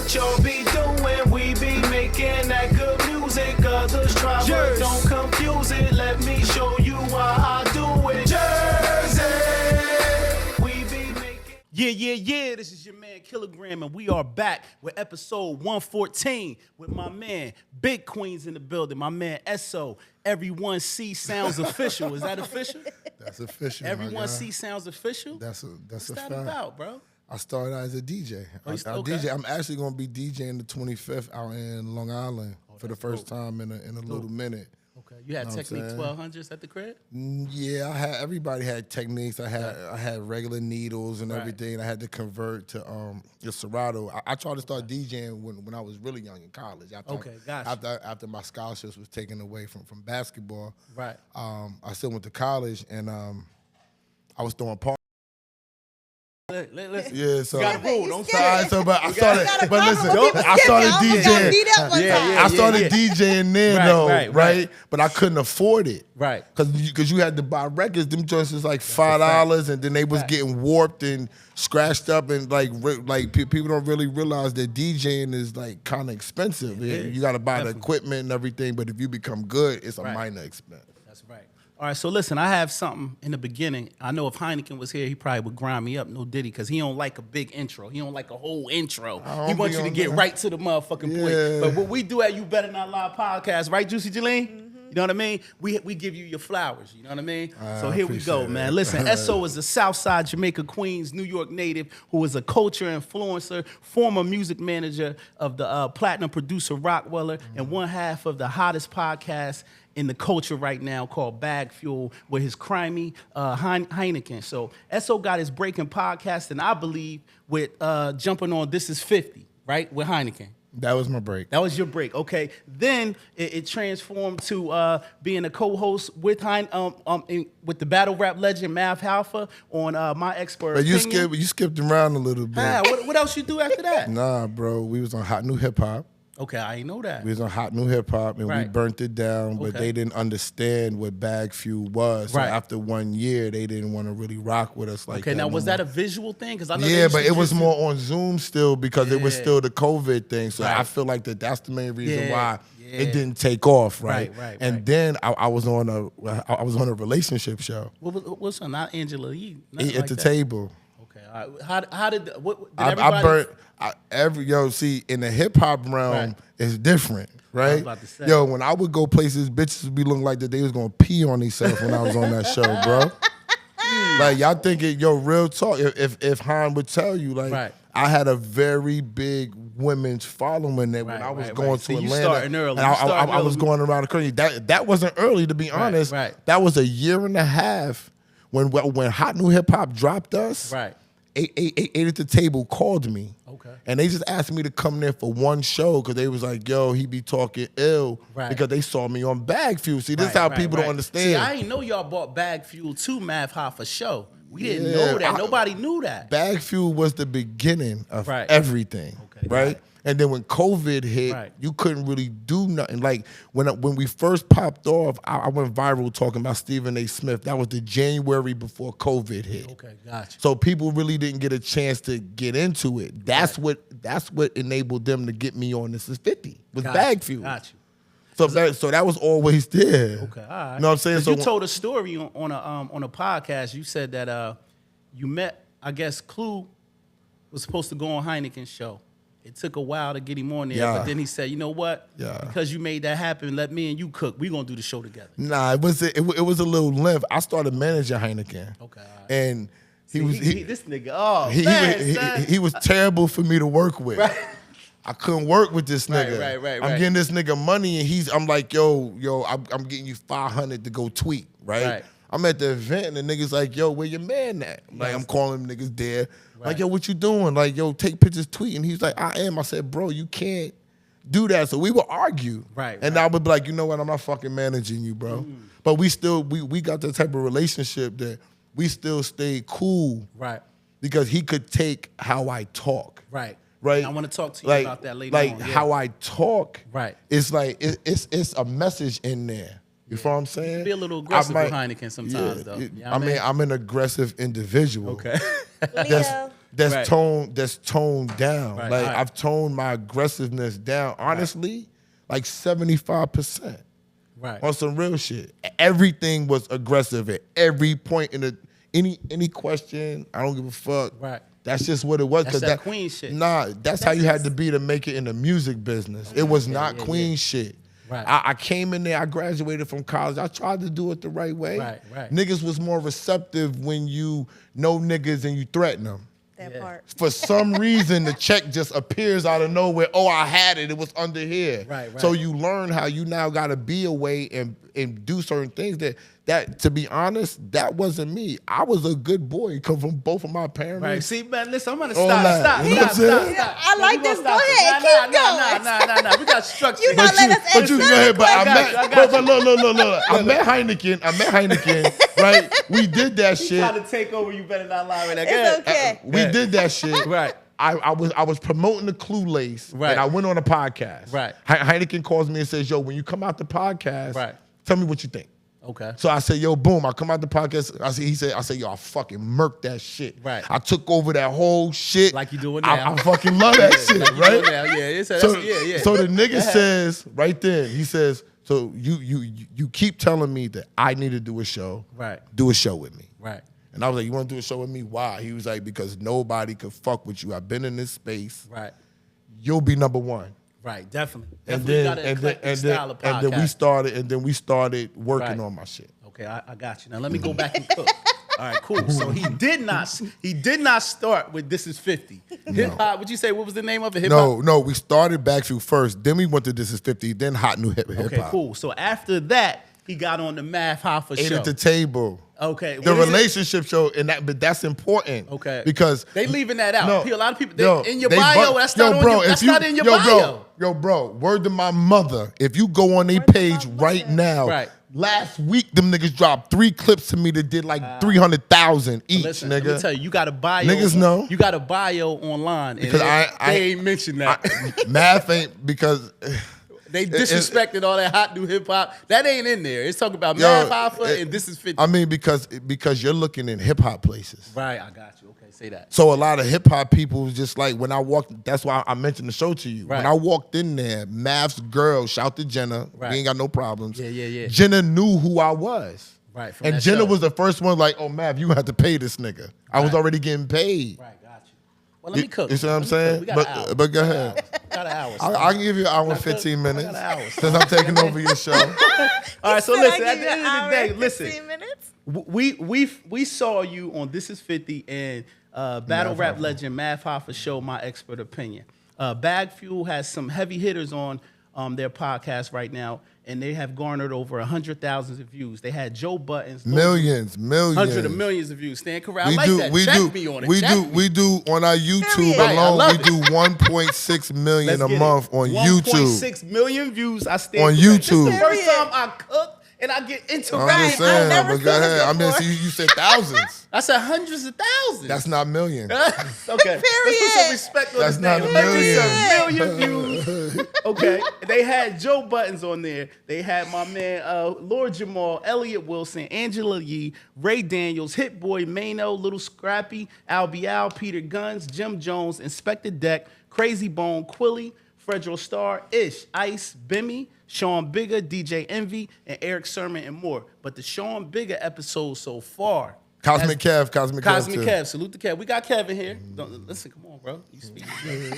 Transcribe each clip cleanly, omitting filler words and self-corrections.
what y'all be doing. We be making that good music. Others try, but don't confuse it. Let me show you why I do it. Jersey, we be making. Yeah. This is your man Kilogram, and we are back with episode 114 with my man Big Queens in the building. My man Esso. Everyone See Sounds Official. Is that official? That's official. Everyone See Sounds Official. That's a What's that fact. about, bro? I started out as a DJ. Okay. DJ. I'm actually gonna be DJing the 25th out in Long Island for the first time in a little minute. Okay. You had Technique 1200s at the crib? Yeah, everybody had techniques. I had regular needles and everything. I had to convert to the Serato. I tried to start DJing when I was really young in college. After my scholarships was taken away from basketball. Right. I still went to college and I was throwing parties. Listen. Yeah, so you got a rule. Don't say I started DJing. I started DJing then right? But I couldn't afford it, right? Because you had to buy records. Them joints was like $5, and then they was getting warped and scratched up, and like people don't really realize that DJing is like kind of expensive. You got to buy the equipment and everything, but if you become good, it's a minor expense. That's right. All right, so listen, I have something in the beginning. I know if Heineken was here, he probably would grind me up, no diddy, because he don't like a big intro. He don't like a whole intro. He wants you to get right to the motherfucking point. But what we do at You Better Not Lie podcast, right, Juicy Jalene? Mm-hmm. You know what I mean? We give you your flowers, you know what I mean? So here we go, man. Listen, Esso is a Southside Jamaica, Queens, New York native who is a culture influencer, former music manager of the platinum producer Rockweller, and one half of the hottest podcast in the culture right now called Bagfuel with his crimey Heineken. So Esso got his break in podcasting, I believe, with jumping on This Is 50, right, with Heineken. That was my break. That was your break, okay. Then it transformed to being a co-host with with the battle rap legend Mav Halfa on My Expert Opinion. You skipped around a little bit. What else you do after that? Nah, bro, we was on Hot New Hip Hop. Okay, I didn't know that. We was on Hot New Hip Hop, and we burnt it down, but they didn't understand what Bagfuel was. So after 1 year, they didn't want to really rock with us like that. Okay, now was that a visual thing? Because I know but it was more on Zoom still because it was still the COVID thing. So I feel like that's the main reason why it didn't take off, right? And then I was on a relationship show. What's on? Not Angela Yee. At the table. Okay, all right. How did everybody? See, in the hip hop realm, it's different, right? I was about to say. When I would go places, bitches would be looking like that they was gonna pee on themselves when I was on that show, bro. Like y'all thinking, real talk. If Han would tell you, like, I had a very big women's following that when I was going to Atlanta. You starting early. And I was going around the country. That wasn't early, to be honest. That was a year and a half when Hot New Hip Hop dropped us. Eight at the table called me. Okay. And they just asked me to come there for one show because they was like, he be talking ill because they saw me on Bagfuel. See, this is how people don't understand. See, I didn't know y'all bought Bagfuel to Mav Hoffa show. We didn't know that. Nobody knew that. Bagfuel was the beginning of everything, right? And then when COVID hit, you couldn't really do nothing. Like when we first popped off, I went viral talking about Stephen A. Smith. That was the January before COVID hit. Okay, gotcha. So people really didn't get a chance to get into it. That's what enabled them to get me on This Is 50 was Bagfuel. Gotcha. So that was always there. Okay, all right. You know what I'm saying? So you told a story on a podcast. You said that you met, I guess, Clue was supposed to go on Heineken's show. It took a while to get him on there, but then he said, you know what? Because you made that happen, let me and you cook. We're going to do the show together. Nah, it was a little limp. I started managing Heineken. Okay. And this nigga, he was terrible for me to work with. Right. I couldn't work with this nigga. Right. I'm getting this nigga money, and I'm like, yo, I'm getting you $500 to go tweet, right? I'm at the event, and the nigga's like, yo, where your man at? Like, I'm calling them niggas there. Like, yo, what you doing? Like, yo, take pictures, tweet. And he's like, I am. I said, bro, you can't do that. So we would argue. And I would be like, you know what? I'm not fucking managing you, bro. But we still, we got that type of relationship that we still stayed cool. Because he could take how I talk. Right. I want to talk to you about that later on. How I talk. It's like, it's a message in there. You feel what I'm saying? Be a little aggressive with Heineken sometimes, though. I'm an aggressive individual. Okay. Leo. that's toned down. Right, Like right. I've toned my aggressiveness down. Honestly, like 75%. Right. On some real shit. Everything was aggressive at every point in the any question. I don't give a fuck. Right. That's just what it was. That's that queen shit. Nah, that's how you had to be to make it in the music business. It was not queen shit. Right. I came in there, I graduated from college. I tried to do it the right way. Right. Niggas was more receptive when you know niggas and you threaten them. That part. For some reason, the check just appears out of nowhere. Oh, I had it. It was under here. Right. So you learn how you now got to be away and do certain things that, to be honest, that wasn't me. I was a good boy. Come from both of my parents. Right. See, man, listen, I'm gonna All that. stop. You know what I'm saying? I like this. Go ahead. Keep going. Nah. We got structure. You not let us But you go ahead. But I got you. look. I met Heineken. Right? We did that You shit. try to take over, you better not lie right now. It's okay. We did that shit. Right. I was promoting the Clue Lace, Right. and I went on a podcast. Right. Heineken calls me and says, "Yo, when you come out the podcast, Right. tell me what you think." Okay. So I said, "Yo, boom!" I come out the podcast. I said, "Yo, I fucking murked that shit." Right. I took over that whole shit Like you doing now. I fucking love that shit, Like you right? doing now. Yeah. So, so the nigga says right then, he says, "So you keep telling me that I need to do a show. Right. Do a show with me." Right. And I was like, "You want to do a show with me? Why?" He was like, "Because nobody could fuck with you. I've been in this space. Right. You'll be number one." Right. Definitely. And Definitely then got an eclectic style of podcast. and then we started working Right. on my shit. Okay, I got you. Now let me go back and cook. All right, cool. So he did not start with This Is 50. Hip hop, would you say, what was the name of it? Hip hop? No, we started Bagfuel first, then we went to This Is 50, then Hot New Hip Hop. Okay, cool. So after that, he got on the Math Hoffa Ate show. at the table. Okay. The what is it? relationship show, but that's important. Okay. Because They leaving that out. No, A lot of people, no, in your they bio, bu- that's yo, not on bro, your, that's if you- not in your yo, bio. Bro, word to my mother. If you go on their Word to my page right mother. now, Right. last week them niggas dropped 3 clips to me that did like 300,000 each, Listen, nigga. let me tell you, you got a bio. Niggas know. You got a bio online. And Because they ain't mentioned that. Math ain't because They disrespected all that hot new hip hop. That ain't in there. It's talking about Yo, Math Hoffa and This Is 50. I mean because you're looking in hip hop places. Right, I got you. Okay, say that. So a lot of hip hop people was just like when I walked. That's why I mentioned the show to you. Right. When I walked in there, Math's girl, shout to Jenna. Right. We ain't got no problems. Yeah. Jenna knew who I was. Right, from And that Jenna show. was the first one like, oh Math, you have to pay this nigga. I was Right. already getting paid. Right, got you. Well, let me cook. You see what I'm Let me saying? cook. We got an hour. But go ahead. We got an hour. I can give you an hour and Not good. 15 minutes I got an hour. since I'm taking over your show. All right, so Said listen, I at give the you end an of hour the day, and listen. 15 minutes? We saw you on This Is 50 and battle Math rap Hoffa. legend Math Hoffa show, My Expert Opinion. Bagfuel has some heavy hitters on their podcast right now, and they have garnered over 100,000 views. They had Joe Budden's Millions. hundreds of millions of views. Stan Corral, I We like do, that. we Check do, me on it. we Check do, me. we do on our YouTube Period. Right, I alone. love We it. do 1.6 million Let's a get month it. on YouTube. 1.6 million views. I stand On corrected. This is the YouTube. first Period. time I cook and I get into I'm rap. just I've saying, never but go seen this ahead. I mean, before. see, you said thousands. I said hundreds of thousands. That's not millions. Okay. Let's put some Period. respect on That's his not name. a Million views. Okay. They had Joe Buttons on there. They had my man Lord Jamal, Elliot Wilson, Angela Yee, Ray Daniels, Hit Boy, Mano, Little Scrappy, Albie Al, Peter Guns, Jim Jones, Inspector Deck, Crazy Bone, Quilly, Fredro Starr, Ish, Ice, Bimmy, Sean Bigger, DJ Envy, and Eric Sermon, and more. But the Sean Bigger episode so far. Cosmic Kev. Cosmic too. Kev. Salute to Kev. We got Kevin here. Listen, come on, bro. You speak.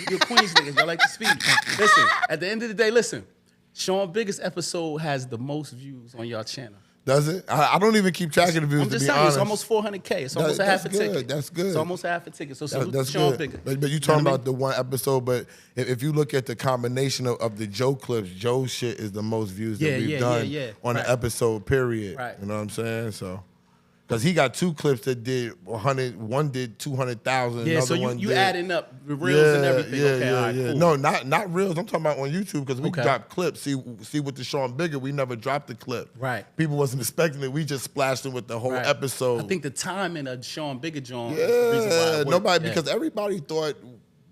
You're Queens niggas. Y'all like to speak. Listen, at the end of the day, listen. Sean Bigger's episode has the most views on y'all channel. Does it? I don't even keep track of the views, I'm to just be telling you, honest. it's almost 400K. It's almost a half a that's good. ticket. That's good. It's almost a half a ticket. So salute That's to Sean good. Bigger. But you know talking what I about the one episode, but if you look at the combination of the Joe clips, Joe's shit is the most views that we've done on Right. an episode, period. Right. You know what I'm saying? So, because he got 2 clips that did 100, one did 200,000, Yeah, another so one you did. adding up the reels and everything. Yeah, Okay, all right, cool. No, not reels. I'm talking about on YouTube because we Okay. got clips. See with the Sean Bigger, we never dropped the clip. Right. People wasn't expecting it. We just splashed it with the whole Right. episode. I think the timing of Sean Bigger John is the reason why it worked. nobody Yeah. because everybody thought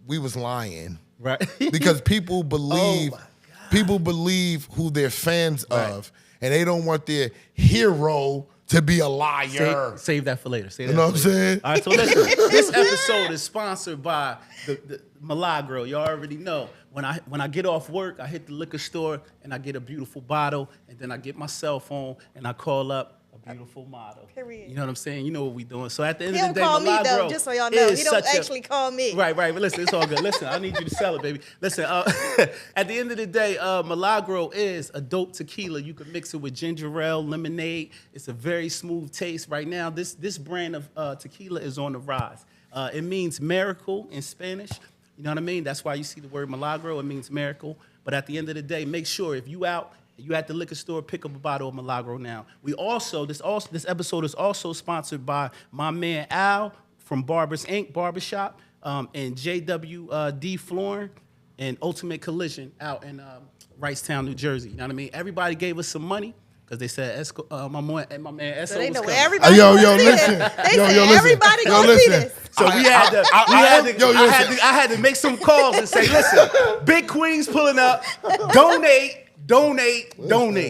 we was lying. Right. Because people believe Oh my God. people believe who they're fans Right. of, and they don't want their hero to be a liar. Save that for later. You know what I'm saying? All right, so listen. This episode is sponsored by the Milagro. Y'all already know. When I get off work, I hit the liquor store and I get a beautiful bottle, and then I get my cell phone and I call up a beautiful model. Period. You know what I'm saying? You know what we doing. So at the end He of don't the day, call me Milagro though, just so y'all know. is He don't such actually call me. Right, but listen, it's all good. Listen, I need you to sell it, baby. Listen, at the end of the day, Milagro is a dope tequila. You can mix it with ginger ale, lemonade. It's a very smooth taste. Right now, this brand of tequila is on the rise. It means miracle in Spanish. You know what I mean? That's why you see the word Milagro. It means miracle. But at the end of the day, make sure if you out, you at the liquor store, pick up a bottle of Milagro now. This episode is also sponsored by my man Al from Barbers Inc. Barbershop, and JWD Flooring and Ultimate Collision out in Wrightstown, New Jersey. You know what I mean? Everybody gave us some money because they said my man Esso So they was know coming. everybody Yo, gonna see listen. this. They Yo, said listen. everybody Yo, gonna see listen. this. So I had to make some calls and say, listen, Big Queen's pulling up, donate.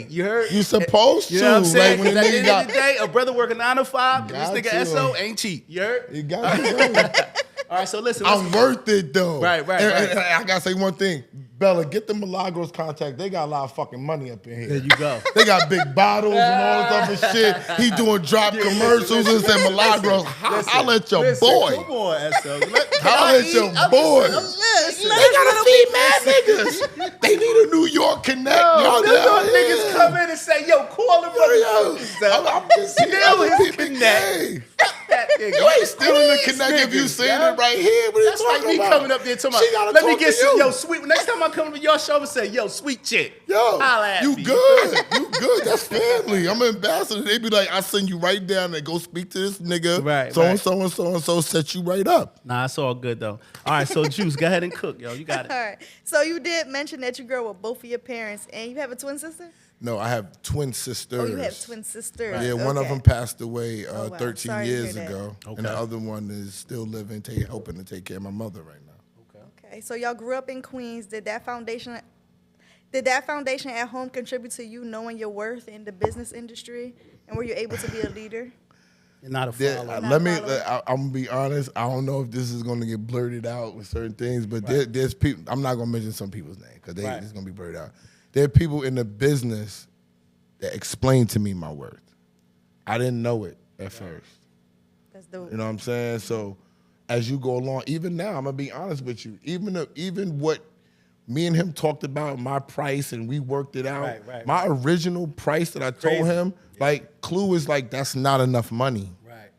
You heard? You supposed to. You know what I'm saying? Like when Because the at the nigga end of got, the day, a brother working 9 to 5, and Got this nigga to. SO ain't cheap. You heard? you got to. All right, so listen. I'm worth it though. Right. And I gotta say one thing. Bella, get the Milagros contact. They got a lot of fucking money up in here. There you go. They got big bottles and all this other shit. He doing drop commercials and said Milagros. Holla at your boy. Come on, SO. Holla at your boy. They gotta feed mad niggas. They need a New York connect. Y'all Them know niggas come in and say, yo, call him I'm just Steal his his connect. That nigga. You ain't stealing the connect if you saying it right here. What That's you like talking me about? coming up there talking She about, gotta let me talk get to some, you. yo, sweet. Next time I come to your show and say, yo, sweet chick. Yo, Holla at you me. good. You good. That's family. I'm an ambassador. They be like, I send you right down and go speak to this nigga. Right, So right. and so and so and so set you right up. Nah, it's all good, though. All right, so Juice, go ahead and cook, yo. You got it. All right. So you did mention that you grew up with both of your parents, and you have a twin sister? No, I have twin sisters. Oh, you have twin sisters. Yeah, one of Okay. them passed away Oh, wow. 13 Sorry to hear years that. ago. Okay. And the other one is still living, helping to take care of my mother right now. Okay. So y'all grew up in Queens. Did that foundation at home contribute to you knowing your worth in the business industry, and were you able to be a leader? You're not a There, follower. Not let me. following. I'm gonna be honest. I don't know if this is gonna get blurted out with certain things, but there's people. I'm not gonna mention some people's name because Right. it's gonna be blurred out. There are people in the business that explain to me my worth. I didn't know it at first. That's dope. You know what I'm saying? So as you go along, even now, I'm gonna be honest with you. Even what me and him talked about, my price, and we worked it out. Right. My original price that I told Crazy. him, like Clue is like, that's not enough money. Right.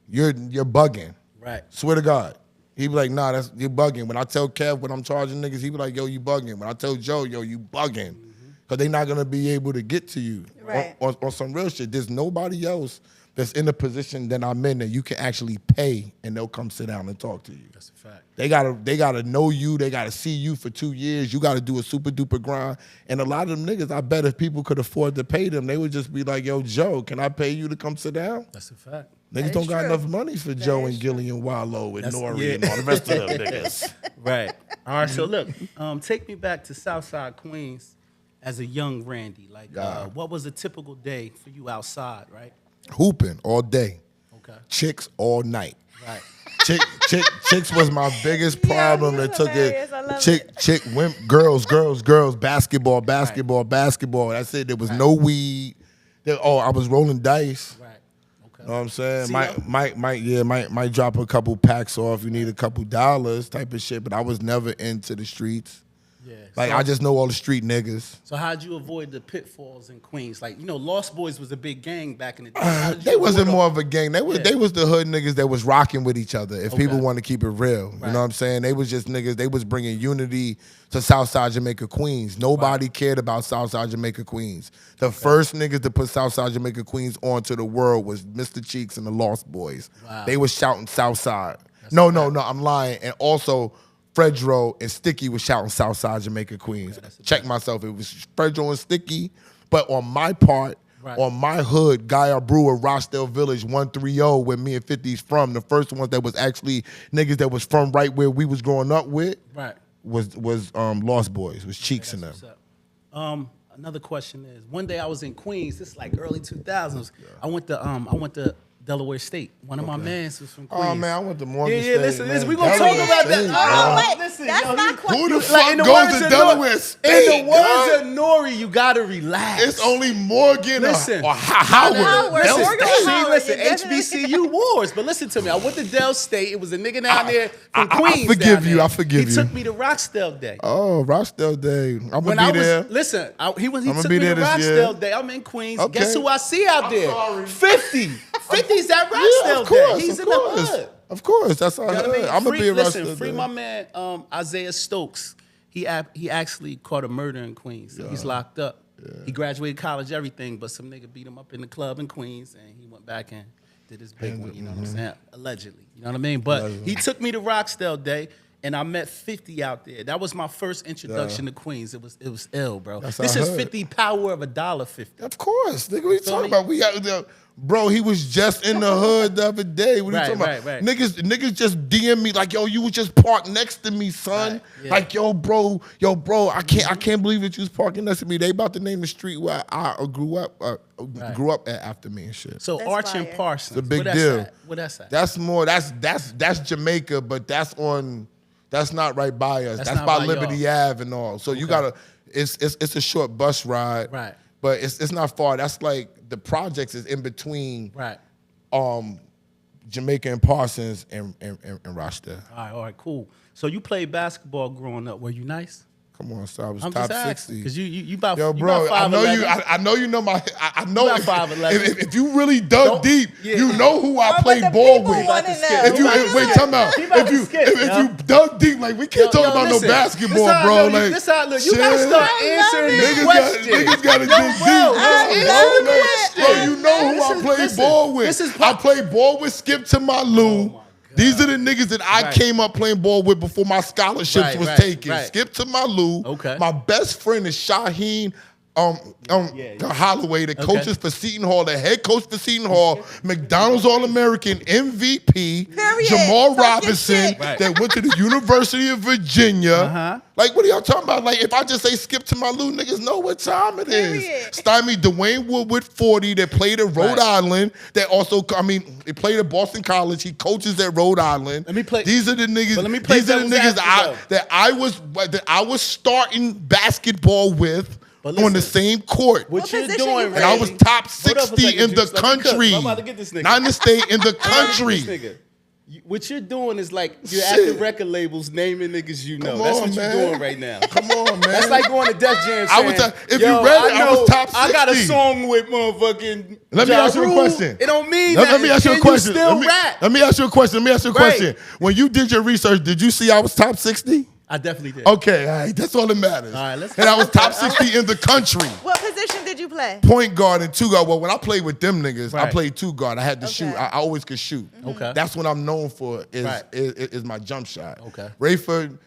You're bugging. Right. Swear to God. He be like, nah, you're bugging. When I tell Kev what I'm charging niggas, he be like, yo, you bugging. When I tell Joe, yo, you bugging. Because they not going to be able to get to you. Right. On some real shit. There's nobody else that's in the position that I'm in that you can actually pay and they'll come sit down and talk to you. That's a fact. They gotta know you. They gotta see you for 2 years. You gotta do a super duper grind. And a lot of them niggas, I bet if people could afford to pay them, they would just be like, yo, Joe, can I pay you to come sit down? That's a fact. Niggas is don't got true. enough money for Joe is and Gilly and Wallow and That's- Nori yeah. and all the rest of them niggas. Right. All right, so look, take me back to Southside Queens as a young Randy. Like, what was a typical day for you outside, right? Hooping all day. Okay. Chicks all night. Right. Chicks was my biggest problem you're that took hilarious. it. I love Girls, basketball. That's it. There was no weed. I was rolling dice. Right. Okay. You know what I'm saying? See, Might drop a couple packs off. You need a couple dollars type of shit, but I was never into the streets. Yeah. Like, so, I just know all the street niggas. So how'd you avoid the pitfalls in Queens? Like, Lost Boys was a big gang back in the day. How did you They wasn't avoid more all- of a gang. They was Yeah. they was the hood niggas that was rocking with each other. If people Okay. want to keep it real, you Right. know what I'm saying? They was just niggas. They was bringing unity to Southside Jamaica, Queens. Nobody cared about Southside Jamaica, Queens. The first niggas to put Southside Jamaica, Queens onto the world was Mr. Cheeks and the Lost Boys. Wow. They was shouting Southside. No, I'm lying. And also, Fredro and Sticky was shouting Southside Jamaica, Queens. Check myself. It was Fredro and Sticky. But on my part, Right. on my hood, Gaia Brewer, Rochdale Village, 130, where me and 50's from, the first ones that was actually niggas that was from right where we was growing up with Right. was Lost Boys, was Cheeks in them. What's up? another question is, one day I was in Queens. This is like early 2000s. I went to Delaware State. One of my mans was from Queens. Oh man, I went to Morgan State. Yeah, listen, man. we gonna talk about that. Oh, wait, Listen, that's yo, my you- question. Who the Like, fuck in the goes words to of Delaware In State? the words dog? of Nori, you gotta relax. It's only Morgan Listen. or Howard. Howard. Del Morgan State. Howard. Listen, you definitely- HBCU wars. But listen to me. I went to Del State. It was a nigga down there from I Queens. forgive down you. there. I forgive He you. took me to Roxdale Day. Oh, Rochdale Day. I'm When gonna I be was there. listen, he I'ma took be me there to this year. Roxdale Day. I'm in Queens. Okay. Guess who I see out there? sorry. 50. 50's at Roxdale Yeah, of course, Day. He's of in the course. hood. Of course, that's all. You know what I mean? I'm gonna be a Listen, Rochdale free Day. my man Isaiah Stokes. He actually caught a murder in Queens. So he's locked up. He graduated college, everything, but some nigga beat him up in the club in Queens, and he went back and did his big one. You know what I'm saying? Allegedly. You know what I mean? But he took me to Roxdale Day. And I met 50 out there. That was my first introduction to Queens. It was ill, bro. That's This our is hood. 50 power of $1.50. Of course, nigga. What you Feel talking me? about? We got bro. He was just in the hood the other day. What are you Right, talking about? right. Niggas just DM me like, yo, you was just parked next to me, son. Right, yeah. Like, yo, bro, I can't believe that you was parking next to me. They about to name the street where I grew up at after me and shit. So That's Arch and fire. Parsons. It's a big where that's deal. at? Where that's at? That's more. That's Jamaica, but that's not right by us. That's That's not by by Liberty y'all. Ave and all. So you gotta. It's a short bus ride. Right. But it's not far. That's like the projects is in between. Right. Jamaica and Parsons and Rochdale. All right, cool. So you played basketball growing up. Were you nice? Come on, so I was I'm top just asking 60. because you about Yo, you bro, about I know you. 5'11". I know you know my. I know You about 5'11". if you really dug Don't- deep, yeah. you know who I But played the ball people with. wanna know. If you He about to wait, skip. time out. He about If to you skip, if yo. you dug deep, like we can't talk about listen, no basketball, this how I bro. know you- Like this how I look. You gotta shit. start I answering love this it. question. Niggas gotta Yo, dig bro, deep. just I answer love the it. question. Bro, you know who I Listen, played listen, ball with. this is I played ball with Skip to my Lou. These are the niggas that I Right. came up playing ball with before my scholarships Right, was right, taken. right. Skip to my Lou. Okay. My best friend is Shaheen Yeah. Holloway, the Okay. coaches for Seton Hall, the head coach for Seton Hall, McDonald's All-American MVP, Period. Jamal Talk your Robinson, shit. Right. that went to the University of Virginia. Uh-huh. Like, what are y'all talking about? Like, if I just say Skip to my Lou, niggas know what time it is. Period. Stymie Dwayne Woodward, 40, that played at Rhode Right. Island, that also, he played at Boston College. He coaches at Rhode Island. Let me play- These are the niggas. But let me play These are the devil's niggas advocate, that I was starting basketball with But on the listen, same court. What What you're position doing, you And I Ray- was top Hold up a 60 second, in the Juice. Let me cook. country. I'm about to get this nigga. Not in the state, in the This country. nigga. What you're doing is like you're at Shit. the record labels naming niggas you know. Come That's on, what man. you're doing right now. Come on, man. That's like going to Def Jam I was saying, if you "Yo, read it, I was top I got a 60." song with motherfucking Let me Ja ask you a Rule." question. It don't mean Let that. me ask you a Can question. You still let, me, rap. let me ask you a question. Right. question. When you did your research, did you see I was top 60? I definitely did. Okay, all right, that's all that matters. All right, let's- and I was top 60 in the country. What position did you play? Point guard and two guard. Well, when I played with them niggas, I Right. played two guard. I had to Okay. shoot. I always could shoot. Okay. That's what I'm known for is, Right. is my jump shot. Okay. Rayford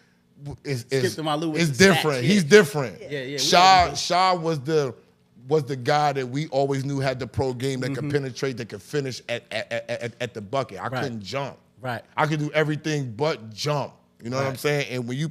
is Skip to my Lou with is the different. stats, yeah. He's different. Yeah, we Shaw know. Shaw was the guy that we always knew had the pro game that could penetrate, that could finish at the bucket. I Right. couldn't jump. Right. I could do everything but jump. You know what I'm Right. saying? And when you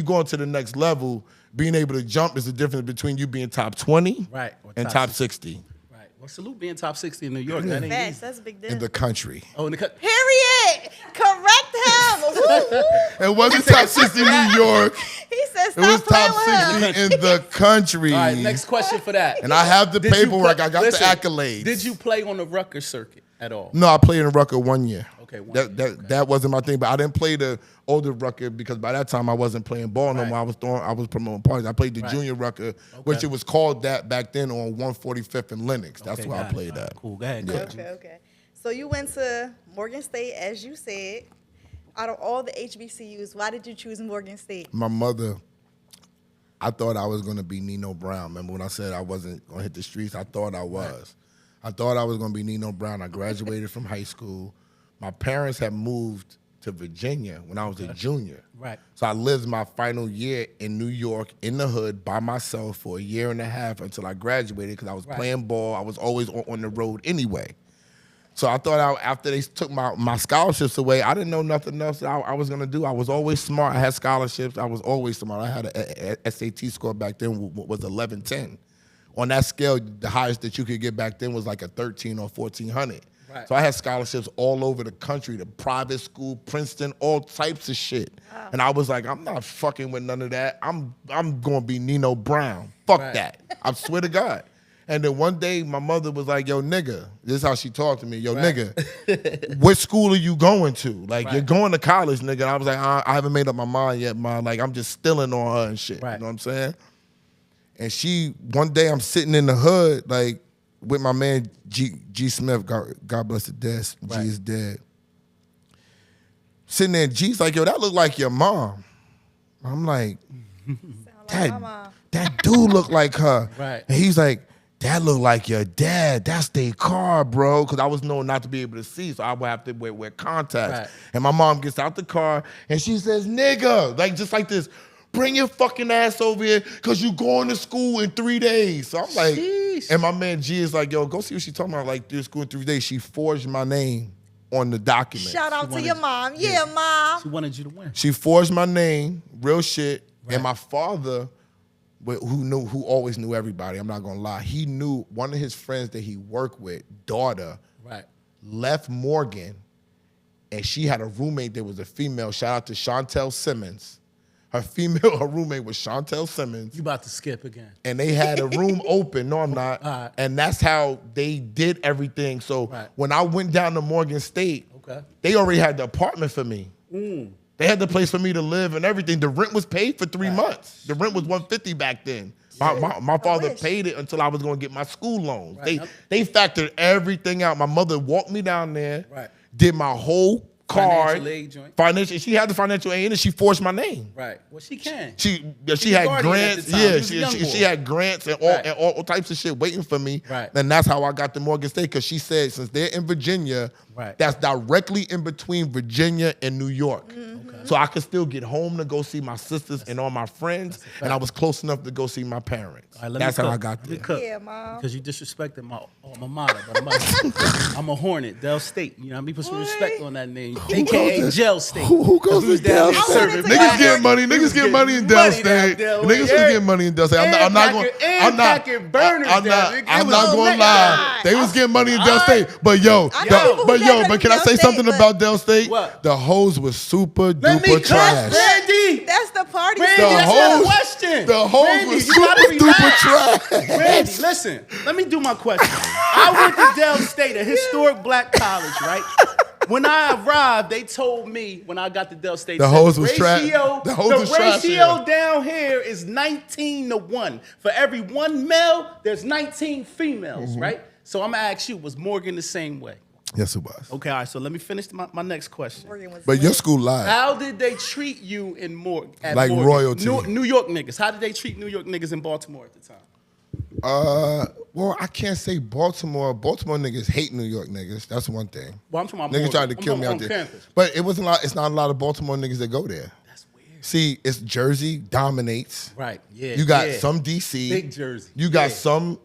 going to the next level, being able to jump is the difference between you being top 20 Right, or and top top 60 Right. Well, salute being top 60 in New York. That ain't Facts. easy. That's a big deal. in the country. Oh, in the cut. Period. Correct him. Woo, woo. It wasn't top 60 in New York. He said It was stop playing top with him. 60 in the country. All right, next question for that. And I have the Did you paperwork. play- I got listen, the accolades. Did you play on the Rutgers circuit at all? No, I played in Rucker 1 year. Okay, one that year, that wasn't my thing. But I didn't play the older Rucker because by that time I wasn't playing ball no Right. more. I was promoting parties. I played the Right. junior Rucker, which it was called that back then on 145th and Lenox. That's Okay, where I got it. played All right, at. Cool. Go ahead. Yeah. Coach. Okay. So you went to Morgan State, as you said. Out of all the HBCUs, why did you choose Morgan State? My mother, I thought I was going to be Nino Brown. Remember when I said I wasn't going to hit the streets? I thought I was. I thought I was going to be Nino Brown. I graduated from high school. My parents had moved to Virginia when I was a junior. Right. So I lived my final year in New York in the hood by myself for a year and a half until I graduated because I was Right. playing ball. I was always on the road anyway. So I thought after they took my scholarships away, I didn't know nothing else that I was going to do. I was always smart. I had scholarships. I was always smart. I had a SAT score back then was 1110. On that scale, the highest that you could get back then was like a 13 or 1400. Right. So I had scholarships all over the country, the private school, Princeton, all types of shit. Wow. And I was like, I'm not fucking with none of that. I'm going to be Nino Brown. Fuck that. I swear to God. And then one day, my mother was like, yo, nigga, this is how she talked to me. Yo, nigga, what school are you going to? Like, you're going to college, nigga. And I was like, I haven't made up my mind yet, man. Like, I'm just stealing on her and shit. Right. You know what I'm saying? And one day I'm sitting in the hood, like, with my man G Smith, God bless the dead. G is dead. Sitting there, G's like, yo, that look like your mom. I'm like, that dude look like her. Right. And he's like, that look like your dad. That's their car, bro. Because I was known not to be able to see, so I would have to wear contacts. Right. And my mom gets out the car, and she says, nigga, like just like this, bring your fucking ass over here because you going to school in 3 days. So I'm like, sheesh. And my man G is like, yo, go see what she talking about. Like, through school in 3 days. She forged my name on the document. Shout out to your mom. Yeah, Mom. She wanted you to win. She forged my name, real shit. Right. And my father, who always knew everybody, I'm not gonna lie, he knew one of his friends that he worked with, daughter, left Morgan, and she had a roommate that was a female. Shout out to Chantel Simmons. Her roommate was Chantel Simmons. You about to skip again. And they had a room open. No, I'm not. Right. And that's how they did everything. So when I went down to Morgan State, they already had the apartment for me. Mm. They had the place for me to live and everything. The rent was paid for 3 months. The rent was $150 back then. My father paid it until I was going to get my school loans. Right. They factored everything out. My mother walked me down there, did my whole card, financial aid joint. She had the financial aid and she forged my name. Right. Well, she can. She had grants. Yeah, she had grants and all types of shit waiting for me. Right. And that's how I got to Morgan State, because she said since they're in Virginia, that's directly in between Virginia and New York. Mm-hmm. Okay. So I could still get home to go see my sisters and all my friends, and I was close enough to go see my parents. Right, that's how I got there. Yeah, Mom. Because you disrespected my alma mater, but I'm a Hornet, Del State. You know, I mean, put some respect on that name. AKA Gel State. Who goes to Del State? Niggas get money. Niggas get money in Del State. Niggas get money in Del State. I'm not going to lie. They was getting money in Del State. But but can I say something about Del State? What? The hoes was super duper trash. Randy, that's the party. Randy, that's not a question. The hoes was super duper trash. Randy, listen. Let me do my question. I went to Del State, a historic black college, right? When I arrived, they told me when I got to Del State, the hoes was trash. The ratio down here is 19-1. For every one male, there's 19 females, right? So I'm gonna ask you, was Morgan the same way? Yes, it was. Okay, all right. So let me finish my next question. But your school lied. How did they treat you in Morgan? Like Morgan? Royalty. New York niggas. How did they treat New York niggas in Baltimore at the time? Well, I can't say Baltimore. Baltimore niggas hate New York niggas. That's one thing. Well, I'm talking about niggas tried to kill me out there. Campus. But it's not a lot of Baltimore niggas that go there. That's weird. See, it's Jersey dominates. Right. Yeah. You got some DC. Big Jersey. You got some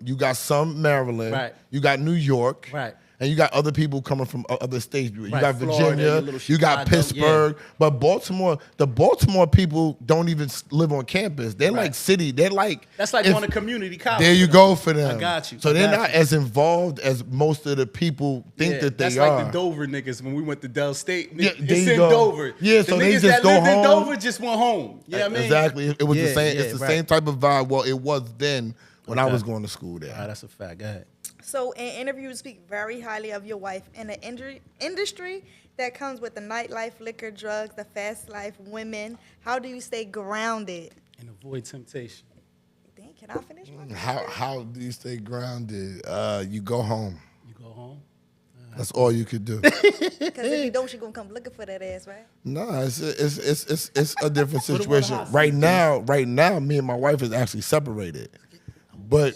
Maryland. Right. You got New York. Right. And you got other people coming from other states. You got Virginia, you got Pittsburgh. But Baltimore, the Baltimore people don't even live on campus. They're like city. They're like... That's like going to community college. There you go for them. I got you. So they're not as involved as most of the people think that they are. That's like the Dover niggas when we went to Del State. It's in go. Dover. Yeah, so they just go home. The niggas that lived in Dover just went home. You know what I mean? Exactly. It was the same. It's the same type of vibe. Well, it was then when I was going to school there. That's a fact. Go ahead. So in interviews, you speak very highly of your wife. In the industry that comes with the nightlife, liquor, drugs, the fast life, women, how do you stay grounded? And avoid temptation. Dang, can I finish my question? How do you stay grounded? You go home. You go home? That's all you could do. Because if you don't, she's going to come looking for that ass, right? No, it's a different situation. Right now, me and my wife is actually separated. But...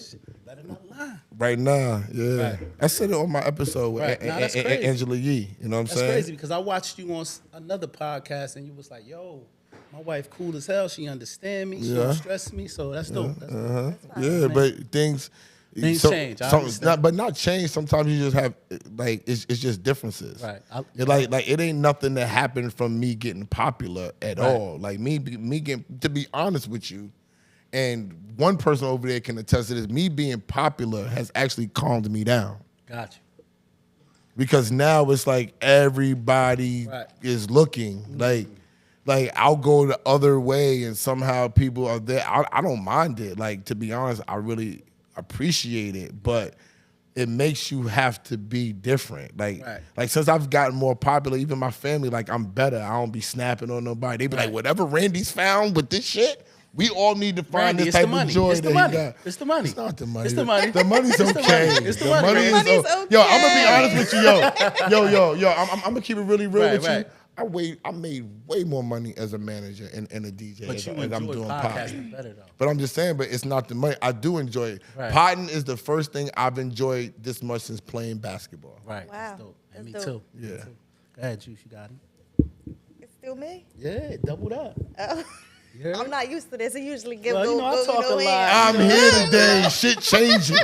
Right now, yeah. Right. I said it on my episode with Angela Yee. You know what I'm saying? That's crazy because I watched you on another podcast and you was like, yo, my wife cool as hell. She understand me. She don't stress me. So that's dope. That's but things Things change. But not change. Sometimes you just have like it's just differences. Right. Like it ain't nothing that happened from me getting popular at all. Like me getting, to be honest with you, and one person over there can attest to this. Me being popular has actually calmed me down. Got you. Because now it's like everybody is looking. Like I'll go the other way and somehow people are there. I don't mind it. Like, to be honest, I really appreciate it, but it makes you have to be different. Like since I've gotten more popular, even my family, like I'm better. I don't be snapping on nobody. They be like, whatever Randy's found with this shit, we all need to find this type of joy that he got. It's the money. It's not the money. It's the money. The money's okay. It's the money. Money is okay. Yo, I'm gonna be honest with you, yo. I'm gonna keep it really real with you. I made way more money as a manager and a DJ but as you I'm doing podcasting better though. But I'm just saying, but it's not the money. I do enjoy it. Potting is the first thing I've enjoyed this much since playing basketball. Right. Wow. That's dope. And me That's too. Yeah. Me too. Go ahead, Juice. You got it. It's still me. Yeah, doubled up. Yeah. I'm not used to this. I usually give Well, go, I talk a lot. I'm here today. Shit changing.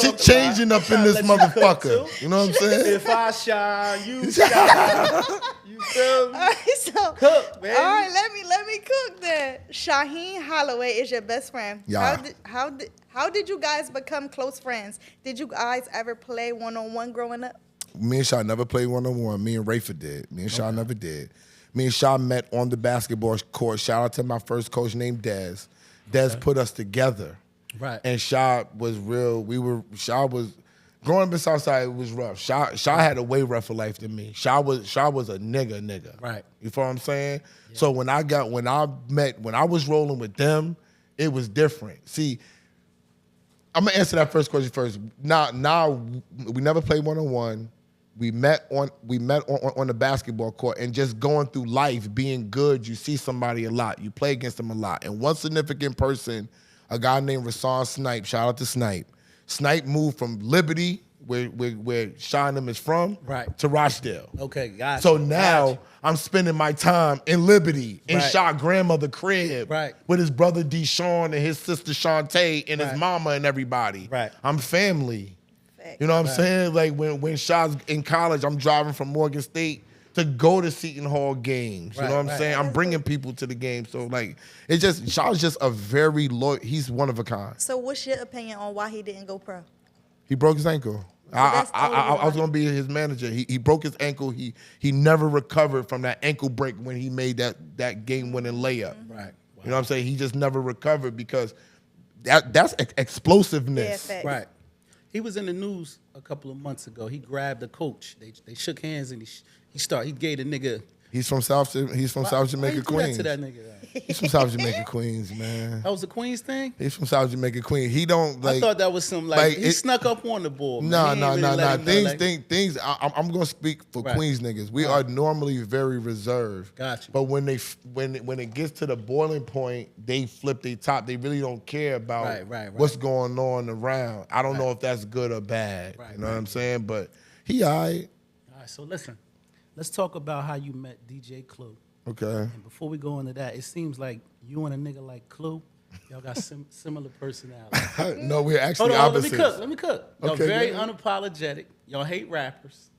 Shit changing up in this motherfucker. You know what I'm saying? If I shine, you shine. You feel me? All right, so Cook, baby. All right, let me cook then. Shaheen Holloway is your best friend. Yeah. How did you guys become close friends? Did you guys ever play one-on-one growing up? Me and Shaw never played one-on-one. Me and Rafa did. Me and Shaw never did. Me and Shaw met on the basketball court. Shout out to my first coach named Dez. Dez put us together. Right. And Shaw was real. Shaw was growing up in Southside, it was rough. Shaw had a way rougher life than me. Shaw was a nigga. Right. You feel what I'm saying? Yeah. So when I was rolling with them, it was different. See, I'm gonna answer that first question first. Now we never played one-on-one. We met on the basketball court, and just going through life, being good, you see somebody a lot. You play against them a lot. And one significant person, a guy named Rasan Snipe, shout out to Snipe. Snipe moved from Liberty, where Shaw and them is from, to Rochdale. Okay, gotcha. So now I'm spending my time in Liberty, in Shaw grandmother crib, with his brother Deshaun and his sister Shantae and his mama and everybody. Right. I'm family. You know what I'm saying? Like when Shaw's in college, I'm driving from Morgan State to go to Seton Hall games. You know what I'm saying? I'm bringing people to the game. So like, Shaw's just a very loyal. He's one of a kind. So what's your opinion on why he didn't go pro? He broke his ankle. I was gonna be his manager. He broke his ankle. He never recovered from that ankle break when he made that game-winning layup. Right. Wow. You know what I'm saying? He just never recovered because that's explosiveness. Yeah, right. He was in the news a couple of months ago. He grabbed a coach. They shook hands and he gave the nigga. He's from South Jamaica, Queens. To that nigga, He's from South Jamaica, Queens, man. That was the Queens thing? He's from South Jamaica, Queens. He don't like. I thought that was some he snuck up on the ball. No. Things. I'm gonna speak for Queens niggas. We are normally very reserved. Gotcha. But when it gets to the boiling point, they flip their top. They really don't care about what's going on around. I don't know if that's good or bad. You know what I'm saying? But he alright. All right. So listen. Let's talk about how you met DJ Clue. Okay. And before we go into that, it seems like you and a nigga like Clue, y'all got similar personalities. No, we're actually Hold on, opposites. let me cook. Y'all very unapologetic. Y'all hate rappers.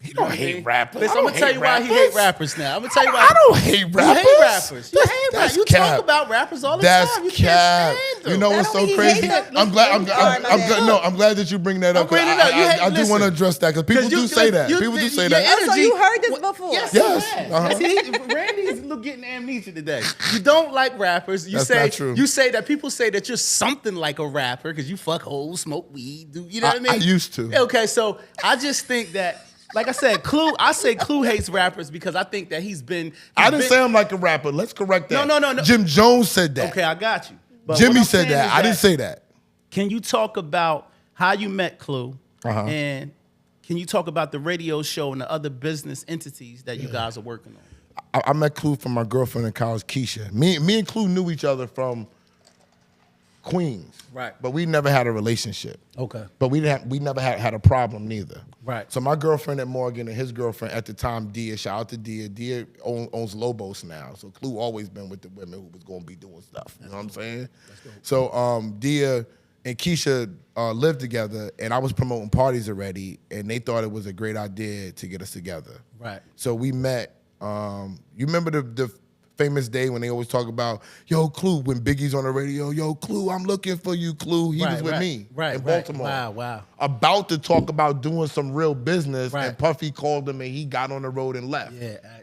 He don't hate rappers. Listen, I'm gonna tell you why he hate rappers now. I'm gonna tell you why. I don't hate rappers. You hate rappers. You hate rappers. You talk about rappers all the time. You can't stand them. You know what's so crazy? I'm glad that you bring that up. I do want to address that because people do say that. People do say that. So you heard this before? Yes. See, Randy's getting amnesia today. You don't like rappers. That's not true. You say that people say that you're something like a rapper because you fuck hoes, smoke weed. You know what I mean? I used to. Okay, so I just think that. Like I said, Clue hates rappers because I think that I didn't say I'm like a rapper. Let's correct that. No. Jim Jones said that. Okay, I got you. But Jimmy said that. I didn't say that. Can you talk about how you met Clue? And can you talk about the radio show and the other business entities that you guys are working on? I met Clue from my girlfriend in college, Keisha. Me and Clue knew each other from Queens. Right. But we never had a relationship. Okay. But we never had a problem neither. Right. So my girlfriend at Morgan and his girlfriend at the time, Dia, shout out to Dia. Dia owns Lobos now. So Clue always been with the women who was going to be doing stuff. You know what I'm saying? So Dia and Keisha lived together, and I was promoting parties already, and they thought it was a great idea to get us together. Right. So we met. You remember the famous day when they always talk about, yo, Clue, when Biggie's on the radio, yo, Clue, I'm looking for you, Clue. He was with me in Baltimore. Wow. About to talk about doing some real business, and Puffy called him, and he got on the road and left.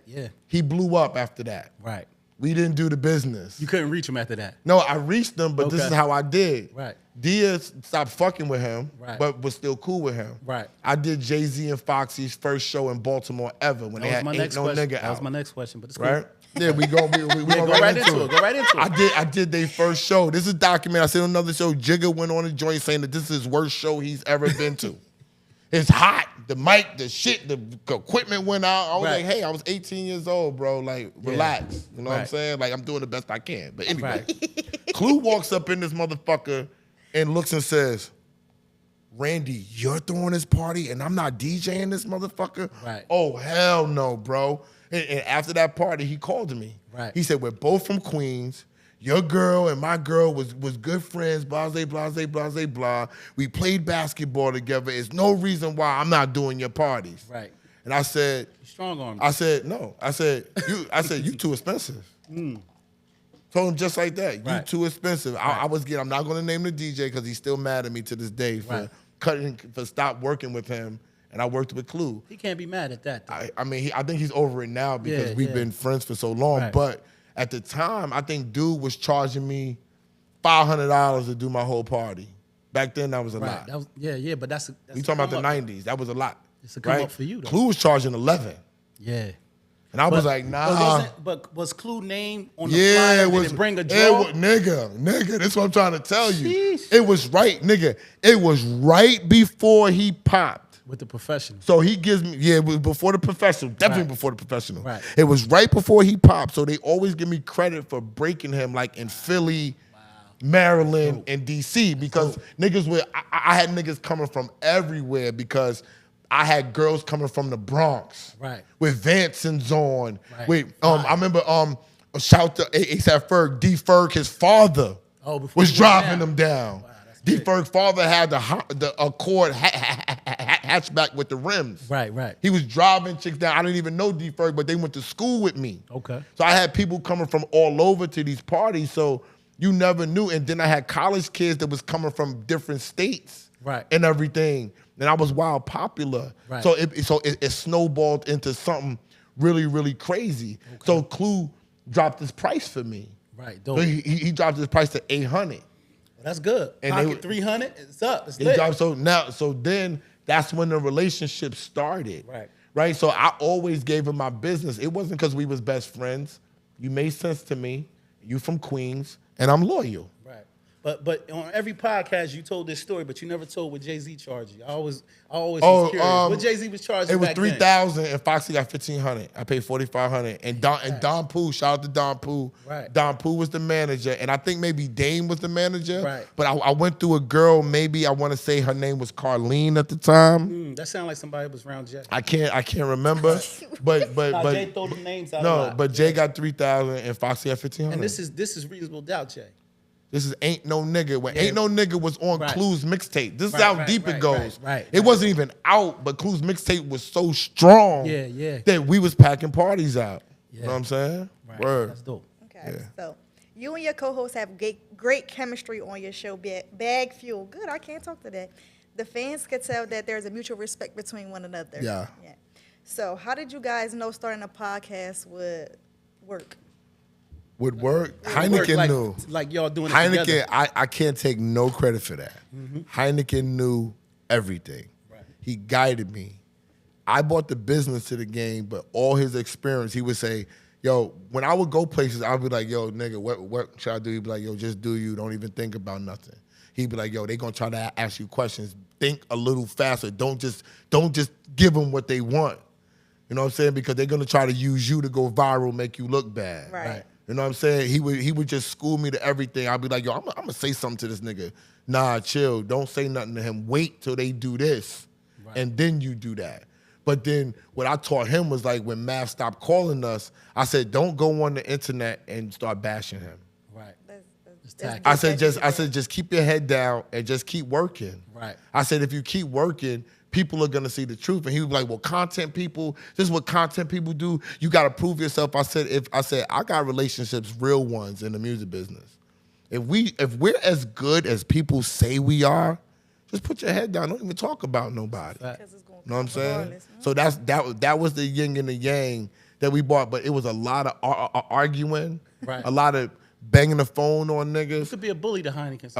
Yeah. He blew up after that. Right. We didn't do the business. You couldn't reach him after that. No, I reached him, but this is how I did. Right. Diaz stopped fucking with him, but was still cool with him. Right. I did Jay-Z and Foxy's first show in Baltimore ever when they had Ain't No Nigga out. That was my next question, but it's cool. Right? Yeah, we go Go right into it. Go right into it. I did their first show. This is documented. I said on another show, Jigga went on a joint saying that this is his worst show he's ever been to. It's hot. The mic, the shit, the equipment went out. I was like, hey, I was 18 years old, bro. Like, relax. You know what I'm saying? Like, I'm doing the best I can. But anyway, Clue walks up in this motherfucker and looks and says, Randy, you're throwing this party and I'm not DJing this motherfucker? Right. Oh, hell no, bro. And after that party, he called me. Right. He said, we're both from Queens. Your girl and my girl was good friends, blase, blase, blase, blah. We played basketball together. There's no reason why I'm not doing your parties. Right. And I said, strong arm. I said, no. I said, you too expensive. Told him just like that. You too expensive. I'm not gonna name the DJ because he's still mad at me to this day for stop working with him. And I worked with Clue. He can't be mad at that, though. I think he's over it now because we've been friends for so long. Right. But at the time, I think dude was charging me $500 to do my whole party. Back then, that was a lot. That was, but that's We talking about the 90s. That was a lot. It's a come up for you, though. Clue was charging 11. Yeah. And I was like, nah. But was Clue named on the flyer? It was. Did it bring a draw? Nigga, that's what I'm trying to tell you. Sheesh. It was right, nigga. It was right before he popped. With the professional. So he gives me, it was before the professional, definitely before the professional. Right. It was right before he popped. So they always give me credit for breaking him like in Philly, Maryland, and DC because niggas I had niggas coming from everywhere because I had girls coming from the Bronx. Right. With Vansons on. Right. With I remember shout to A$AP Ferg, D Ferg, his father was driving them down. Wow, D Ferg's father had the Accord hatchback with the rims. Right. He was driving chicks down. I didn't even know D Ferg, but they went to school with me. Okay. So I had people coming from all over to these parties, so you never knew. And then I had college kids that was coming from different states. Right. And everything. And I was wild popular. Right. So it snowballed into something really, really crazy. Okay. So Clue dropped his price for me. Right. So he dropped his price to $800. Well, that's good. And Pocket 300, it's up. It's lit. So then that's when the relationship started. Right. So I always gave him my business. It wasn't because we was best friends. You made sense to me. You from Queens, and I'm loyal. Right. But on every podcast you told this story, but you never told what Jay-Z charged you. I always was curious. What Jay-Z was charging you? It was back $3,000 and Foxy got $1,500. I paid $4,500. And Don Pooh, shout out to Don Pooh. Right. Don Pooh was the manager, and I think maybe Dame was the manager. Right. But I went through a girl. Maybe I want to say her name was Carlene at the time. That sounds like somebody was around Jay. I can't remember. but Jay throw the names out. No, but Jay got $3,000 and Foxy had $1,500. And this is reasonable doubt, Jay. This is Ain't No Nigga. When Ain't No Nigga was on Clue's mixtape. This is how deep it goes. It wasn't even out, but Clue's mixtape was so strong that we was packing parties out. You know what I'm saying? Right. Word. That's dope. Okay, so you and your co-host have great chemistry on your show, Bagfuel. Good, I can't talk to that. The fans could tell that there's a mutual respect between one another. Yeah. So how did you guys know starting a podcast would work? Would work. Heineken knew. Like y'all doing it Heineken, together. I can't take no credit for that. Heineken knew everything. Right. He guided me. I brought the business to the game, but all his experience, he would say, yo, when I would go places, I'd be like, yo, nigga, what should I do? He'd be like, yo, just do you. Don't even think about nothing. He'd be like, yo, they gonna try to ask you questions. Think a little faster. Don't just give them what they want. You know what I'm saying? Because they're gonna try to use you to go viral, make you look bad. Right. You know what I'm saying? He would just school me to everything. I'd be like, yo, I'm gonna say something to this nigga. Nah, chill. Don't say nothing to him. Wait till they do this, and then you do that. But then what I taught him was like when Mav stopped calling us, I said, don't go on the internet and start bashing him. Right. I said just keep your head down and just keep working. Right. I said if you keep working, people are gonna see the truth. And he was like, well, content people, this is what content people do. You gotta prove yourself. I said I got relationships, real ones in the music business. If we're as good as people say we are, just put your head down. Don't even talk about nobody. You know what I'm saying? So that was the yin and the yang that we bought. But it was a lot of arguing, right. A lot of banging the phone on niggas. You could be a bully to Heineken.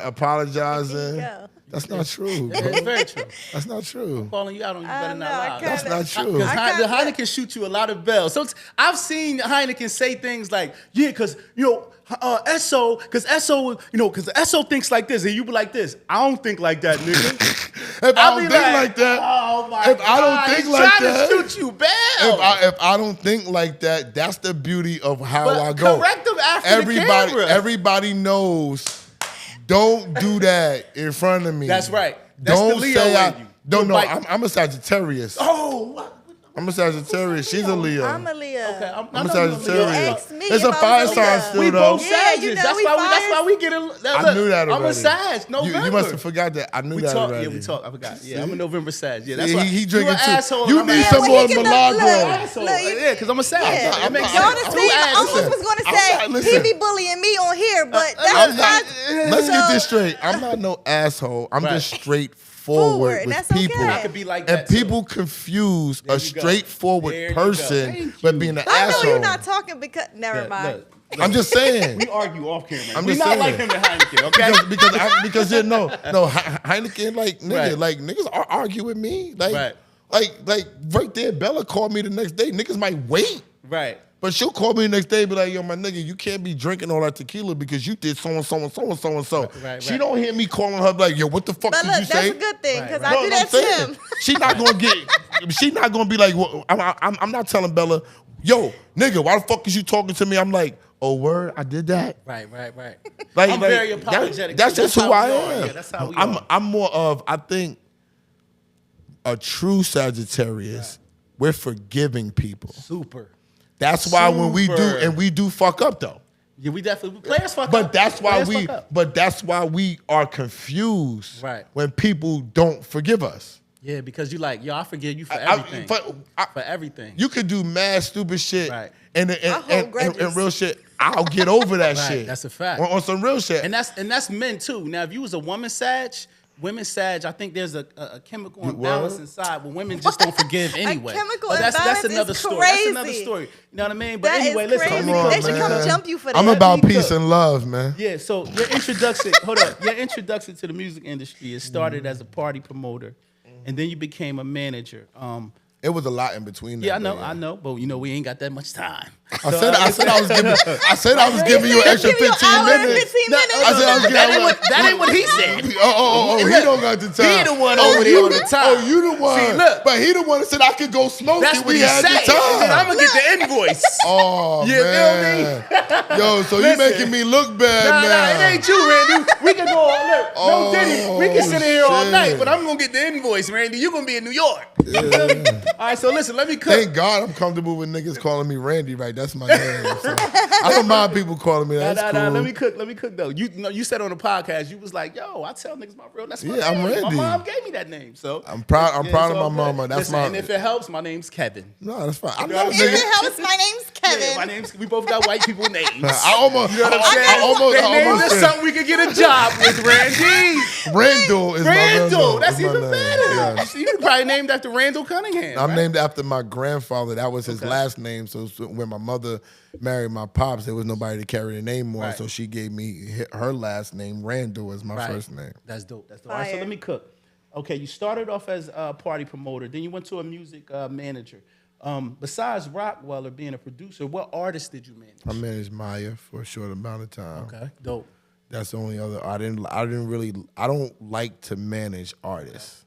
Apologizing. That's not true. It's very true. That's not true. I'm calling you out on you better not lie. That's not true. Because Heineken shoot you a lot of bells. So I've seen Heineken say things like, yeah, because, SO, because SO, because SO thinks like this, and you be like this. I don't think like that, nigga. If I don't think like that, oh my if I don't think like trying that, to shoot you bell. If I don't think like that, that's the beauty of how I go. Correct them after the camera. Everybody knows. Don't do that in front of me. That's right. That's don't the Leo say in you. Don't know. I'm a Sagittarius. Oh. I'm a Sagittarius. She's a Leo. I'm a Leo. Okay, I'm a Sagittarius. Ask me It's if a I fire was a sign Leo. still, We though. both Sagittarius. That's why we get it. I knew that already. I'm a Sag. November. You must have forgot that. I knew that already. Yeah, we talked. I forgot. Yeah, I'm a November Sag. Yeah, See, that's why he drinking you too. an asshole. You and need I'm some an more asshole. Milagro. Asshole. Yeah, because I'm a Sag. Yeah. It makes Y'all sense. the Two same. I assholes. almost was going to say listen. he be bullying me on here, but that's not. Let's get this straight. I'm not no asshole. I'm just straightforward Forward, with that's people. okay. I could be like that, And people confuse There a you go. straightforward There you person go. with being an I know asshole. you're not talking because never mind. Look, I'm just saying. we argue off camera. I'm We just not saying. like him and Heineken, okay? because Heineken, like nigga, Right. like niggas argue with me, Right. like right there. Bella called me the next day. Niggas might wait, Right. but she'll call me the next day, and be like, yo, my nigga, you can't be drinking all that tequila because you did so and so and so and so and so. Right. She don't hear me calling her like, yo, what the fuck But did look, you that's say? a good thing because Right, I do that to him. She not gonna get. She not gonna be like. Well, I'm not telling Bella, yo, nigga, why the fuck is you talking to me? I'm like, oh, word, I did that. Right. Like, I'm very apologetic. That's just who how I we are. am. Yeah, that's how we are. I'm more of, I think, a true Sagittarius. We're forgiving people. Super. That's why when we do, Super. and we do fuck up though. Yeah, we definitely players fuck up. But that's why Players fuck up. that's why we are confused Right. when people don't forgive us. Yeah, because you like, yo, I forgive you for everything. For everything. You could do mad stupid shit, Right. and hold grudges. real shit. I'll get over that Right, shit. that's a fact. On some real shit. And that's men too. Now, if you was a woman Sag, women Sag, I think there's a chemical imbalance What? inside, but women just don't forgive anyway. chemical But that's imbalance another is story. That's another crazy. story. You know what I mean? But That anyway, is listen. crazy. Let me cook, They should man. come jump you for that. I'm about me peace cook. and love, man. Yeah, so your introduction, hold up. Your introduction to the music industry, it started as a party promoter, and then you became a manager. It was a lot in between. Yeah, that, I know, but we ain't got that much time. I said I was giving you an extra Give you an 15 hour and minutes. 15 minutes. I said I was giving you That ain't what he said. Oh, he don't got the time. He the one over there on the time. Oh, you the one. See, look. But he the one that said I could go smoke That's if what we he had said. the And then I'm time. gonna get the invoice. Oh, You feel man. Yo, so you Listen. making me look bad Nah, now. it ain't you, Randy. We can go all look. Oh, No Diddy. We can sit in here all shit. night, but I'm gonna get the invoice, Randy. You gonna be in New York. You feel me? All right, so listen, let me cook. Thank God I'm comfortable with niggas calling me Randy, right? That's my name. So I don't mind people calling me that. That's cool. Let me cook though. You said on the podcast, you was like, yo, I tell niggas my real, that's my Yeah, I'm name. Randy. My mom gave me that name, so I'm proud Yeah, of it's all my good. mama. That's Listen, my. and if it helps, my name's Kevin. No, that's fine. I know know what I'm If niggas. it helps, my name's Kevin. Yeah, my name's. We both got white people names. I almost, You know what I'm saying? I almost They named us said something we could get a job with, Randy. Randall is my Randall, name. that's Is my even name. better. Yes. You probably named after Randall Cunningham. I'm right? named after my grandfather. That was his Okay. last name. So when my mother married my pops, there was nobody to carry the name on. Right. So she gave me her last name, Randall, as my Right. first name. That's dope. All right, so Fire. let me cook. Okay, you started off as a party promoter, then you went to a music manager. Besides Rockwell or being a producer, what artists did you manage? I managed Maya for a short amount of time. Okay, dope. That's the only other. I don't like to manage artists.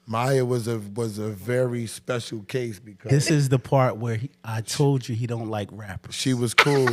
Maya was a very special case because This is the part where I told you he don't like rappers. she was cool.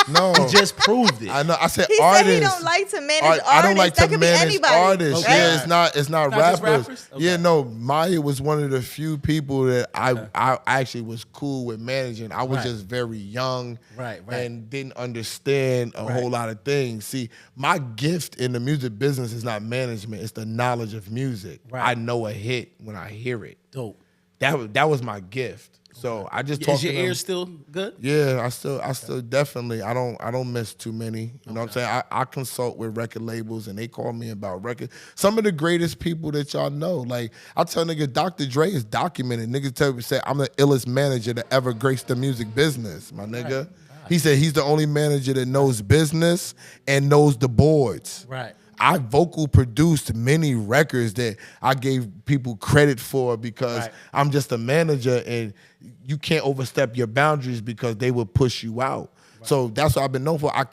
No. He just proved it. I know. I said He artists. said he don't like to manage artists. I don't like that to could manage be anybody. artists. Okay. Yeah, it's not just rappers. rappers? Okay. Yeah, no. Maya was one of the few people that I actually was cool with managing. I was Right. just very young, Right. and didn't understand a whole lot of things. See, my gift in the music business is not management; it's the knowledge of music. Right. I know a hit when I hear it. Dope. That was my gift. So I just talk Is your to them. ear still good? Yeah, I still definitely I don't miss too many. You know what I'm saying? I consult with record labels and they call me about records. Some of the greatest people that y'all know. Like I tell niggas Dr. Dre is documented. Niggas say I'm the illest manager to ever grace the music business, my nigga. He said he's the only manager that knows business and knows the boards. Right. I vocal produced many records that I gave people credit for because I'm just a manager and you can't overstep your boundaries because they will push you out. Right. So that's what I've been known for. I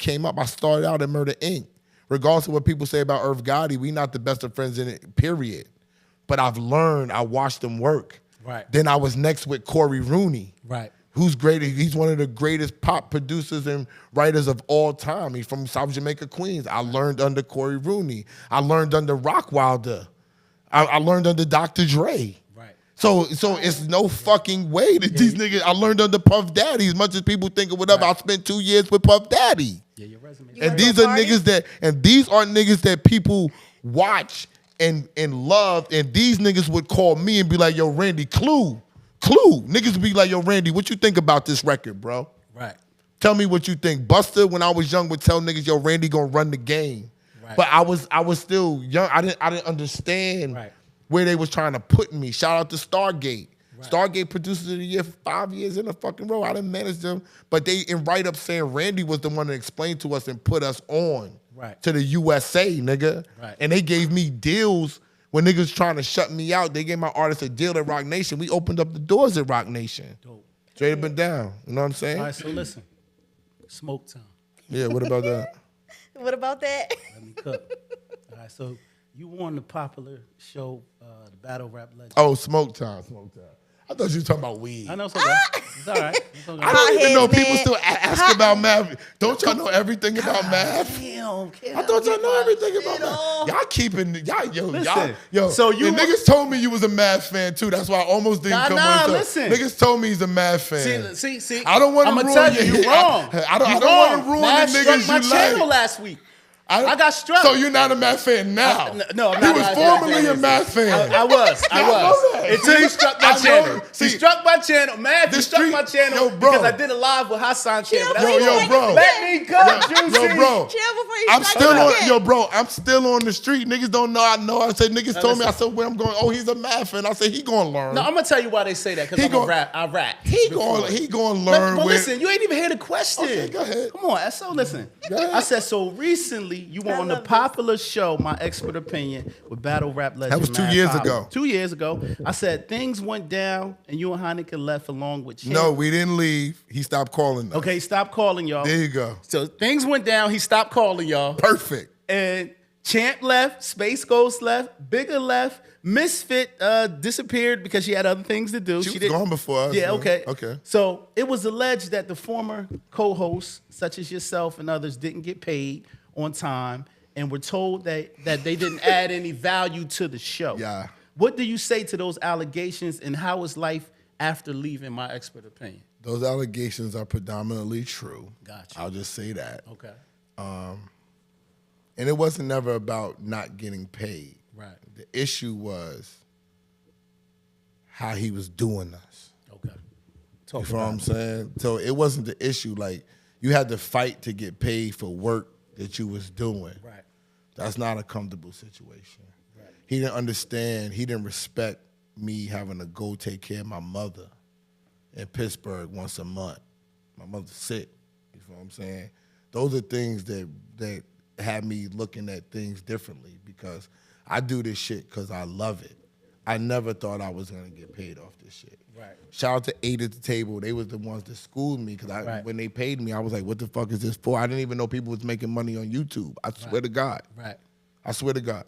started out at Murder Inc. Regardless of what people say about Irv Gotti, we not the best of friends in it, period. But I've learned, I watched them work. Right. Then I was next with Corey Rooney. Right. Who's great? He's one of the greatest pop producers and writers of all time. He's from South Jamaica, Queens. I learned under Corey Rooney. I learned under Rockwilder. I learned under Dr. Dre. Right. So it's no fucking way that these niggas. I learned under Puff Daddy. As much as people think of whatever, I spent 2 years with Puff Daddy. Yeah, your resume. And these are niggas that people watch and love. And these niggas would call me and be like, "Yo, Randy, Clue. Niggas be like, yo, Randy, what you think about this record, bro? Right. Tell me what you think." Buster, when I was young, would tell niggas, yo, Randy gonna run the game. Right. But I was still young. I didn't understand where they was trying to put me. Shout out to Stargate. Right. Stargate Producers of the Year for 5 years in a fucking row. I didn't manage them. But they in write-up saying Randy was the one that explained to us and put us on to the USA, nigga. Right. And they gave me deals. When niggas trying to shut me out, they gave my artists a deal at Rock Nation. We opened up the doors at Rock Nation. Dope. Straight up and down. You know what I'm saying? All right, so listen. Smoke time. Yeah, what about that? What about that? Let me cook. All right, so you won the popular show, the Battle Rap Legend. Oh, Smoke Time. I thought you were talking about weed. I know it's okay. It's all right. It's okay. I don't even know people still ask about math. Don't y'all know everything about math? Damn, I thought y'all know everything about math. Y'all keeping Listen, yo. so you the niggas told me you was a math fan too. That's why I almost didn't come on. So listen. Niggas told me he's a math fan. See. I don't want to ruin tell you, you're wrong. I don't want to ruin Math the niggas struck my you channel like. last week. I got struck. So you're not a math fan now? No, I'm he not. was formerly a math fan. I was. Until he struck my channel. See, he struck my channel. Math, he struck my channel because I did a live with Hassan channel. Bro. Let me go, Juicy. Yo, bro. Chill before you I'm strike still on. again. Yo, bro. I'm still on the street. Niggas don't know. I know. I said niggas told me. I said where I'm going. Oh, he's a math fan. I said he gonna learn. No, I'm gonna tell you why they say that because I rap. He gonna learn. But listen, you ain't even hear the question. Okay, go ahead. Come on, so listen. I said so recently. You were on the popular show, My Expert Opinion, with Battle Rap Legend. That was 2 years ago. 2 years ago. I said things went down, and you and Heineken left along with Champ. No, we didn't leave. He stopped calling us. Okay, stop calling y'all. There you go. So things went down. He stopped calling y'all. Perfect. And Champ left. Space Ghost left. Bigger left. Misfit disappeared because she had other things to do. She was gone before us. Yeah, okay. Okay. So it was alleged that the former co-hosts, such as yourself and others, didn't get paid on time and were told that they didn't add any value to the show. Yeah. What do you say to those allegations, and how is life after leaving My Expert Opinion? Those allegations are predominantly true. Gotcha. I'll just say that. Okay. And it wasn't never about not getting paid. Right. The issue was how he was doing us. Okay. You know what I'm saying? So it wasn't the issue. Like, you had to fight to get paid for work that you was doing. Right. That's not a comfortable situation. Right. He didn't understand. He didn't respect me having to go take care of my mother in Pittsburgh once a month. My mother's sick. You know what I'm saying? Those are things that had me looking at things differently because I do this shit because I love it. I never thought I was gonna get paid off this shit. Right. Shout out to Eight at the Table. They was the ones that schooled me because when they paid me, I was like, what the fuck is this for? I didn't even know people was making money on YouTube. I swear to God. Right. I swear to God.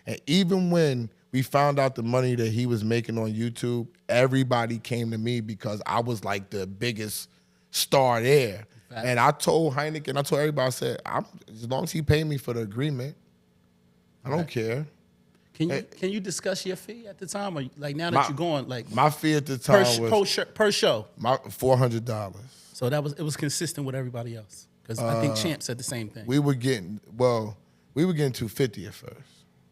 And even when we found out the money that he was making on YouTube, everybody came to me because I was like the biggest star there. Facts. And I told Heineken, I told everybody, I said, as long as he paid me for the agreement, I don't care. Can you discuss your fee at the time, or like now that you're going like my fee at the time per show? My $400. So it was consistent with everybody else, because I think Champ said the same thing. We were getting $250 at first.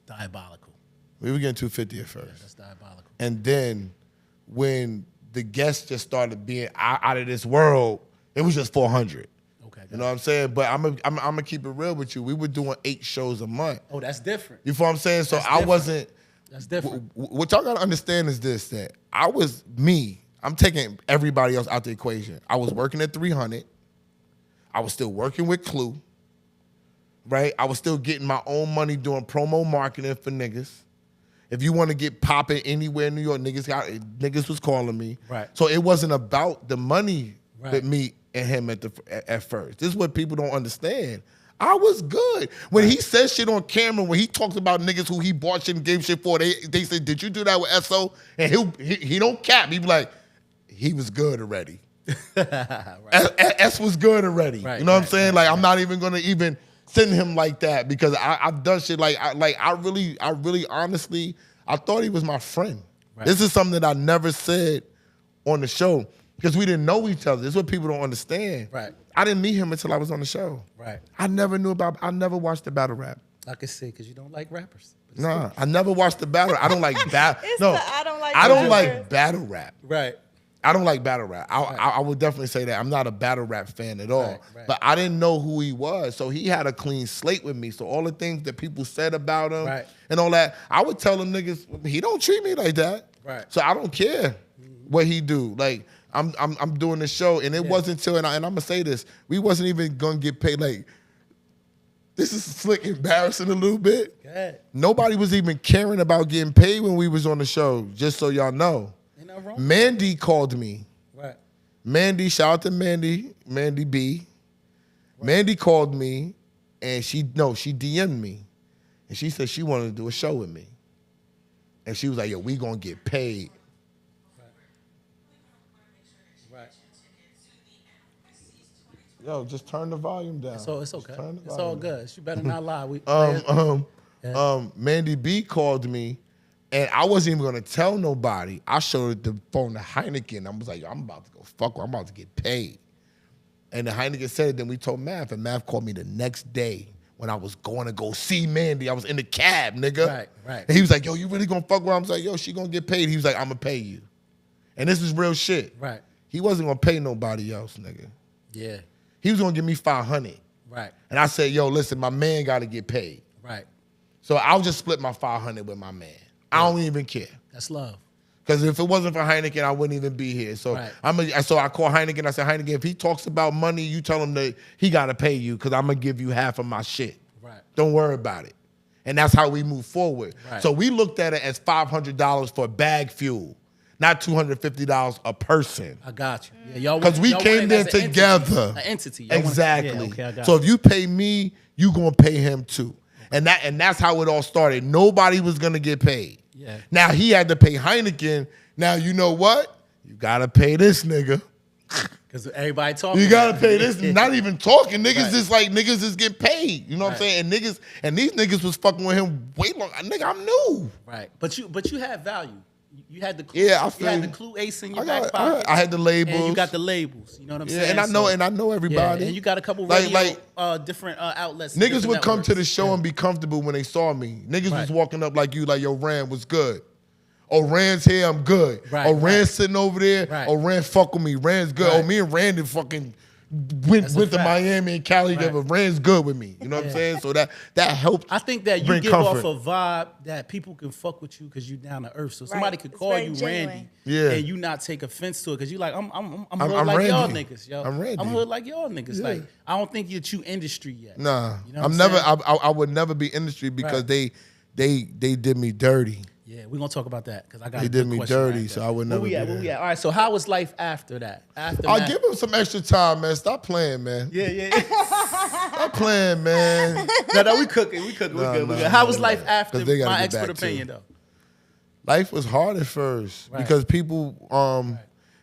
Diabolical. We were getting $250 at first. Yeah, that's diabolical. And then when the guests just started being out of this world, it was just $400. Okay, you know what I'm saying? But I'm gonna keep it real with you. We were doing 8 shows a month. Oh, that's different. You feel what I'm saying? So That's I different. wasn't. That's different. What y'all gotta understand is this: that I was me. I'm taking everybody else out the equation. I was working at 300. I was still working with Clue. Right? I was still getting my own money doing promo marketing for niggas. If you want to get popping anywhere in New York, niggas was calling me. Right. So it wasn't about the money with me and him at first. This is what people don't understand. I was good. When he said shit on camera, when he talks about niggas who he bought shit and gave shit for, they said, did you do that with SO? And he don't cap. He be like, he was good already. S was good already. Right, you know what I'm saying? Like, I'm not even going to even send him like that, because I've done shit I really honestly, I thought he was my friend. Right. This is something that I never said on the show, because we didn't know each other. This is what people don't understand. Right. I didn't meet him until I was on the show. Right. I never watched the battle rap. Like I said, because you don't like rappers. Nah, I never watched the battle. I don't like battle. I don't like battle rap. Right. I don't like battle rap. I would definitely say that. I'm not a battle rap fan at all. Right. But I didn't know who he was. So he had a clean slate with me. So all the things that people said about him and all that, I would tell them niggas, he don't treat me like that. Right. So I don't care what he do. Like, I'm doing the show, and it wasn't until, and I'm going to say this, we wasn't even going to get paid. Like, this is slick embarrassing a little bit. Go ahead. Nobody was even caring about getting paid when we was on the show, just so y'all know. Mandy called me. Right. Mandy, shout out to Mandy B. Right. Mandy called me, and she DM'd me. And she said she wanted to do a show with me. And she was like, yo, we gonna get paid. Right. Yo, just turn the volume down. So it's okay. It's all good. You better not lie. Mandy B called me. And I wasn't even gonna tell nobody. I showed the phone to Heineken. I was like, I'm about to go fuck. I'm about to get paid. And the Heineken said it. Then we told Mav, and Mav called me the next day when I was going to go see Mandy. I was in the cab, nigga. Right. And he was like, yo, you really gonna fuck with her? I was like, yo, she gonna get paid. He was like, I'm gonna pay you. And this is real shit. Right. He wasn't gonna pay nobody else, nigga. Yeah. He was gonna give me $500. Right. And I said, yo, listen, my man gotta get paid. Right. So I'll just split my $500 with my man. I don't even care. That's love. Because if it wasn't for Heineken, I wouldn't even be here. So so I call Heineken. I said, Heineken, if he talks about money, you tell him that he got to pay you, because I'm going to give you half of my shit. Right. Don't worry about it. And that's how we move forward. Right. So we looked at it as $500 for bag fuel, not $250 a person. I got you. Yeah, because we came there together. An entity. Exactly. I got so if you pay me, you going to pay him too. And that's how it all started. Nobody was gonna get paid. Yeah. Now he had to pay Heineken. Now you know what? You gotta pay this nigga. Because everybody talking. You gotta pay this. Not even talking. Niggas Right. just like niggas just get paid. You know what I'm saying? And these niggas was fucking with him way long. Nigga, I'm new. Right. But you had value. You had the clue. Yeah, I you had the feel- clue ace in your back pocket. I had the labels. And you got the labels. You know what I'm saying? and I know everybody. Yeah, and you got a couple Like- radio, different outlets. Niggas different would come to the networks. show and be comfortable when they saw me. Niggas was Right. walking up like you, like, yo, Rand was good. Oh, Rand's here, I'm good. Right, Oh, Rand's right. sitting over there. Right. Oh, Rand fuck with me. Rand's good. Right. Oh, me and Rand fucking went That's a to fact. Miami and Cali Right. together. Rand's good with me. You know what I'm saying? So that helped. I think that you bring give comfort. off a vibe that people can fuck with you because you down to earth. So somebody could It's call very you genuine. Randy, Yeah. and you not take offense to it because you like I'm I'm hood like y'all Randy. niggas, yo. I'm Randy. I'm hood like y'all niggas. Yeah. Like I don't think you're too industry yet. Nah, You know what I'm I'm never. saying? I would never be industry because Right. they did me dirty. Yeah, we're gonna talk about that because I got. They a did good me question dirty, right so there. I would never Where we do at? Where that. we at? All right. So how was life after that? After I'll that? give him some extra time, man. Stop playing, man. Yeah. Stop playing, man. no, we cooking. We good. No, We good. How was life after 'Cause they gotta my get expert back to opinion it. though? Life was hard at first Right. because people,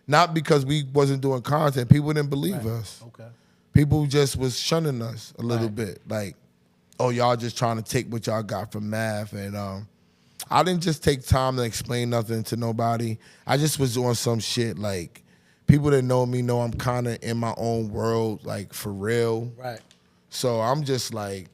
not because we wasn't doing content, people didn't believe us. Okay. people just was shunning us a little bit. Like, oh, y'all just trying to take what y'all got from math. And I didn't just take time to explain nothing to nobody. I just was doing some shit. Like, people that know me know I'm kind of in my own world, like, for real. Right. So I'm just like,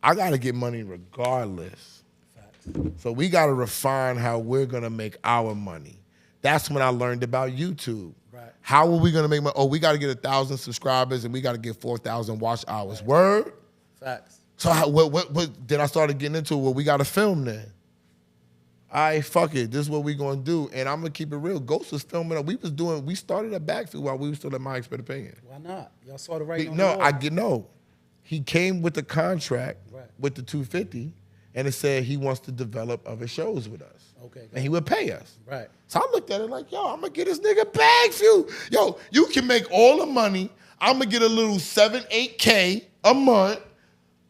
I got to get money regardless. Facts. So we got to refine how we're going to make our money. That's when I learned about YouTube. Right. How are we going to make money? Oh, we got to get 1,000 subscribers and we got to get 4,000 watch hours. Right. Word? Facts. So what then I started getting into, well, we got to film then. All right, fuck it. This is what we going to do. And I'm going to keep it real. Ghost was filming. We started at Bagfuel while we were still at My Expert Opinion. Why not? Y'all saw the right. No. He came with the contract with the 250, and it said he wants to develop other shows with us. Okay. And he would pay us. Right. So I looked at it like, yo, I'm going to get this nigga Bagfuel. Yo, you can make all the money. I'm going to get a little 7, 8K a month.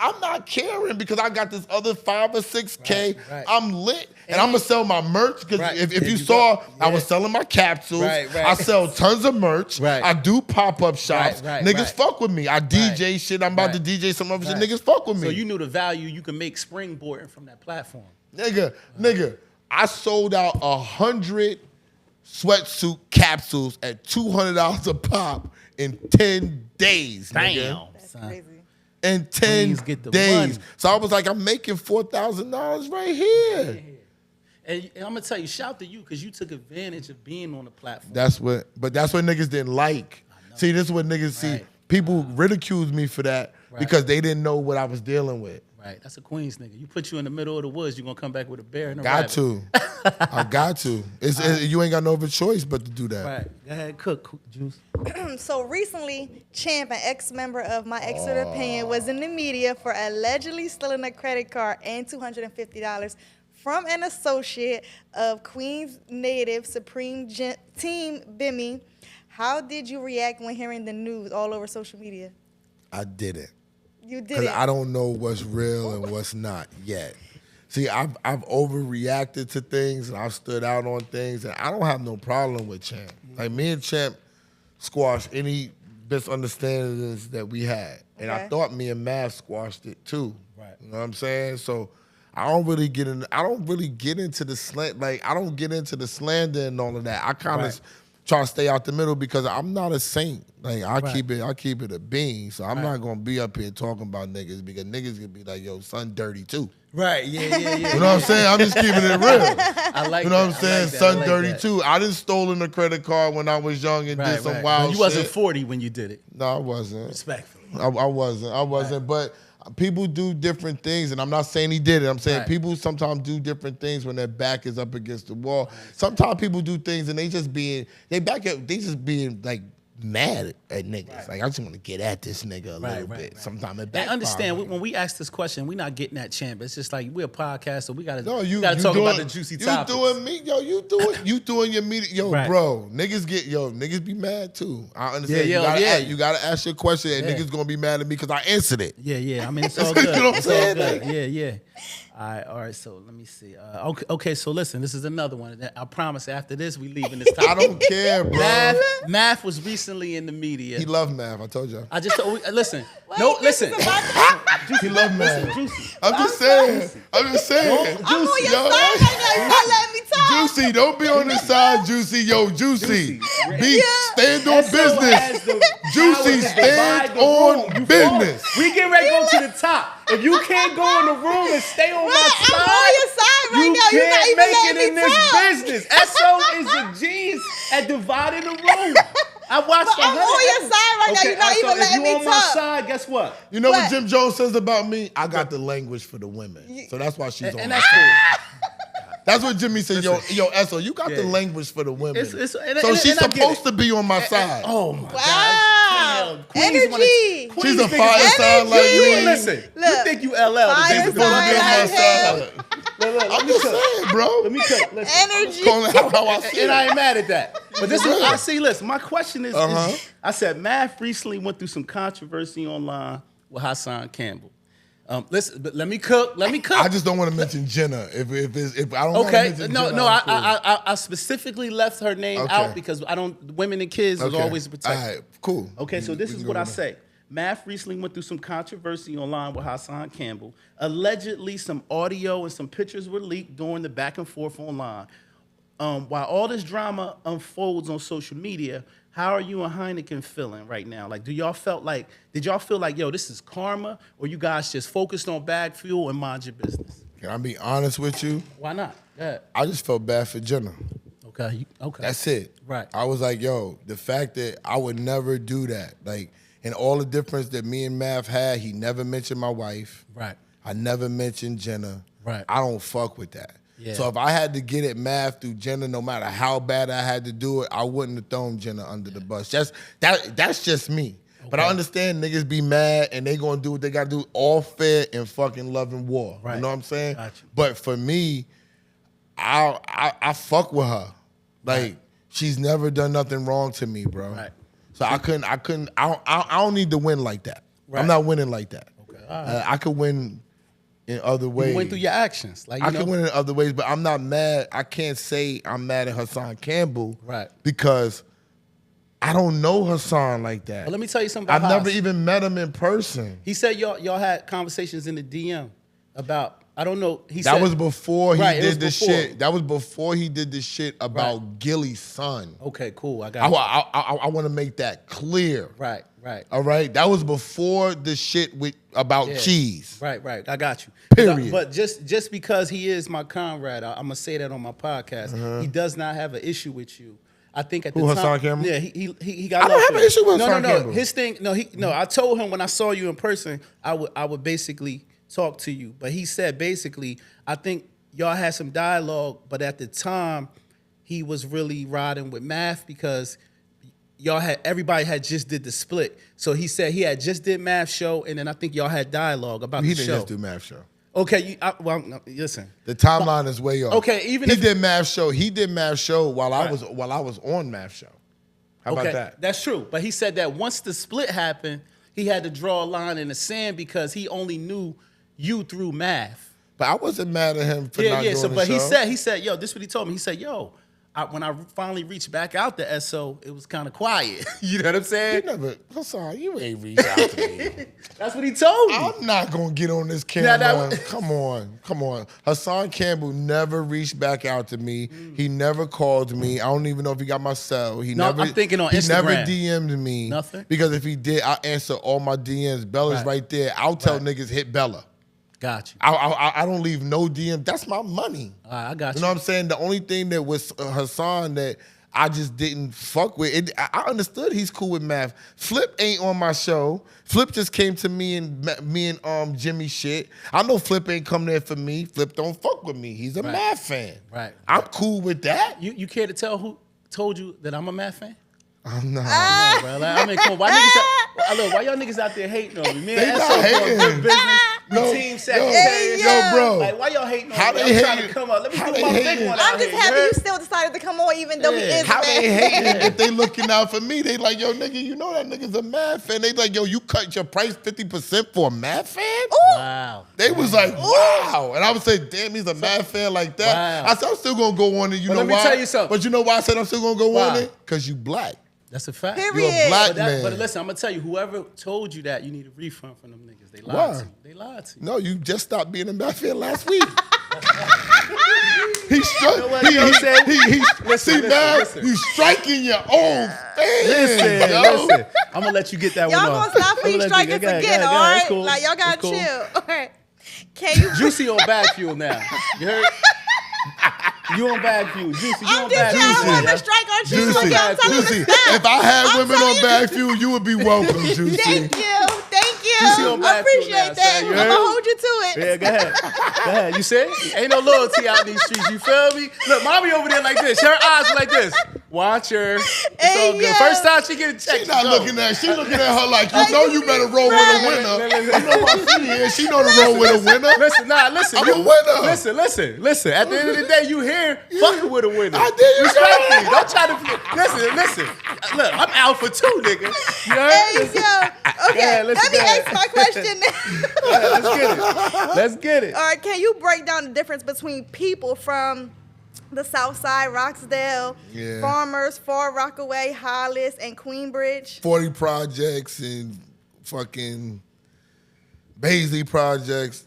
I'm not caring because I got this other 5 or 6K. Right. I'm lit. And I'm going to sell my merch because if you saw, I was selling my capsules. I sell tons of merch. I do pop-up shops. Niggas fuck with me. I DJ shit. I'm about to DJ some other shit. Niggas fuck with me. So you knew the value you can make springboarding from that platform. Nigga, I sold out 100 sweatsuit capsules at $200 a pop in 10 days. Damn. Nigga. That's crazy. In 10 days. Money. So I was like, I'm making $4,000 right here. And I'm gonna tell you, shout to you because you took advantage of being on the platform. That's what niggas didn't like. See, this is what niggas see. People ridiculed me for that because they didn't know what I was dealing with. Right, that's a Queens nigga. You put you in the middle of the woods, you gonna come back with a bear and a rabbit. I got to. You ain't got no other choice but to do that. Right, go ahead, cook Juice. So recently, Champ, an ex-member of My Expert Opinion, was in the media for allegedly stealing a credit card and $250 from an associate of Queens native Supreme Team Bimmy. How did you react when hearing the news all over social media? I didn't. You did because I don't know what's real and what's not yet. See, I've overreacted to things and I've stood out on things, and I don't have no problem with Champ. Like, me and Champ squashed any misunderstandings that we had, and I thought me and Mav squashed it too. Right. You know what I'm saying? So I don't really get into the slant. Like, I don't get into the slander and all of that. I kind of try to stay out the middle because I'm not a saint. Like, I keep it a bean. So I'm not gonna be up here talking about niggas because niggas gonna be like, yo, son dirty too. Right, yeah. You know what I'm saying? I'm just keeping it real. I like You know what I'm saying? Like son dirty too. I didn't stolen a credit card when I was young and did some wild shit. You wasn't 40 when you did it. No, I wasn't. Respectfully. I wasn't. But people do different things, and I'm not saying he did it. I'm saying people sometimes do different things when their back is up against the wall. Sometimes people do things and they just being like mad at niggas. Like, I just want to get at this nigga a little bit. Sometimes it backfires. And understand, when we ask this question, we're not getting at Champ. It's just like, we're a podcast, so we gotta talk about the juicy topics. You doing your media, bro. Niggas be mad too. I understand. You gotta ask your question, and niggas gonna be mad at me because I answered it. Yeah. I mean, it's all good. You know what I'm saying? Yeah. All right. So let me see. Okay. So listen, this is another one. I promise after this we leaving this topic. I don't care, bro. Math was recently in the media. He loved Math. I told you. I just listen. Listen. He loved Math. Juicy. I'm just saying. I'm on your side right now. You not letting me talk. Juicy, don't be on this side, Juicy. Yo, Juicy. Stand on business. Juicy, stand on business. We get ready to go to the top. If you can't go in the room and stay on my side, I'm on your side right now. You're not even letting me in this business. SO is the G's at dividing the room. I watched I'm on your side right now. You're not even letting me talk. If you on my side, guess what? You know what Jim Jones says about me? I got the language for the women. So that's why she's on my side. That's what Jimmy said. Yo, Esso, you got the language for the women. So she's supposed to be on my side. Oh my God. Wow. Energy. She's a fire sign like me. Listen, you think you LL. Fire She's supposed to be on my side. I'm just saying, bro. Let me cut. Energy. How I see and I ain't mad at that. But this is what I see. Listen, my question is, I said, Math recently went through some controversy online with Hassan Campbell. Listen, but let me cook. I just don't want to mention Jenna. If I don't want to mention Jenna, I specifically left her name out because women and kids is always protected. All right, cool. Okay, so this is what I say. Math recently went through some controversy online with Hassan Campbell. Allegedly, some audio and some pictures were leaked during the back and forth online. While all this drama unfolds on social media, how are you and Heineken feeling right now? Like, did y'all feel like, yo, this is karma, or you guys just focused on Bagfuel and mind your business? Can I be honest with you? Why not? Go ahead. I just felt bad for Jenna. Okay. That's it. Right. I was like, yo, the fact that I would never do that, like, and all the difference that me and Mav had, he never mentioned my wife. Right. I never mentioned Jenna. Right. I don't fuck with that. Yeah. So if I had to get at Mav through Jenna, no matter how bad I had to do it, I wouldn't have thrown Jenna under the bus. That's just me. Okay. But I understand niggas be mad and they gonna do what they gotta do, all fair and fucking love and war. Right. You know what I'm saying? Gotcha. But for me, I fuck with her. Like, she's never done nothing wrong to me, bro. Right. So I don't need to win like that. Right. I'm not winning like that. Okay. Right. I could win in other ways. You went through your actions. Like, I can win in other ways, but I'm not mad. I can't say I'm mad at Hassan Campbell. Right. Because I don't know Hassan like that. Well, let me tell you something about I've never even met him in person. He said y'all had conversations in the DM about, I don't know. That was before he did the shit. That was before he did the shit about Gilly's son. Okay, cool. I got it. I want to make that clear. Right. All right? That was before the shit about cheese. Right. I got you. Period. But just because he is my comrade, I'm going to say that on my podcast, he does not have an issue with you. I think at the time, Hassan Campbell? Yeah, he got. I don't have an issue with Hassan Campbell. No. His thing, no. I told him when I saw you in person, I would basically talk to you. But he said basically, I think y'all had some dialogue, but at the time, he was really riding with Math because everybody had just did the split. So he said he had just did Math show, and then I think y'all had dialogue about the show. He didn't just do Math show. Okay, no, listen. The timeline is way off. Okay, he did Math show. He did Math show while I was on Math show. How about that? That's true. But he said that once the split happened, he had to draw a line in the sand because he only knew you through Math. But I wasn't mad at him for not doing the show. He said, yo, this is what he told me. He said, yo, when I finally reached back out to SO, it was kind of quiet. You know what I'm saying? You ain't reached out to me. That's what he told me. I'm not going to get on this camera. Come on. Hassan Campbell never reached back out to me. He never called me. I don't even know if he got my cell. I'm thinking on Instagram. He never DM'd me. Nothing? Because if he did, I answer all my DMs. Bella's right there. I'll tell niggas hit Bella. Got you. I don't leave no DM. That's my money. I got you. You know what I'm saying? The only thing that was Hassan that I just didn't fuck with, I understood he's cool with Math. Flip ain't on my show. Flip just came to me and Jimmy shit. I know Flip ain't come there for me. Flip don't fuck with me. He's a Math fan. Right. I'm cool with that. You care to tell who told you that I'm a Math fan? I'm not. No, bro. Like, I mean, come on. Why y'all niggas out there hating on me? Man, that's so good business. Team Sagittarius. Yo, bro. Like, why y'all hating on how me? I'm trying to come up. Let me do my big one. I'm just happy you still decided to come on, even though he is how mad. they hating if they looking out for me? They like, yo, nigga, you know that nigga's a Math fan. They like, yo, you cut your price 50% for a Math fan? Ooh. Wow. They was like, wow. And I would say, damn, he's a Math fan like that. Wow. I said, I'm still going to go on it. You know why? Let me tell you something. But you know why I said I'm still going to go on it? Because you black. That's a fact. Period. You're a black man. But listen, I'm going to tell you, whoever told you that, you need a refund from them niggas. They lied to you. They lied to you. No, you just stopped being a Math fan last week. He's you striking your own fans. Listen. I'm going to let you get that one Y'all off. gonna stop for you striking again, all right? Cool. Like, y'all gotta chill. All right. Can you Juicy on Bagfuel now. You heard? You on Bagfuel. Juicy, you I'm on just Bagfuel. trying to strike on Juicy. Juicy, if I had women on Bagfuel, you would be welcome, Juicy. Thank you. Juicy on I Bagfuel appreciate now, that. son. You I'm heard? gonna hold you to it. Yeah, go ahead. You see? Ain't no loyalty out in these streets. You feel me? Look, mommy over there like this. Her eyes like this. Watch her. It's all good. yo. First time she get a check. She not looking at. She looking at her like, you know, you better roll with a winner. You know my she is. She know to roll with a winner. Listen. I'm a winner. Listen. At the end of the day, you here fucking with a winner. I did. You Respect me. Don't try to listen. Look, I'm alpha too, nigga. You heard? Hey, yo. Okay, Yeah, let me ask my question now. Let's get it. All right, can you break down the difference between people from the South Side, Roxdale, Yeah. Farmers, Far Rockaway, Hollis, and Queensbridge? 40 projects and fucking Baisley projects.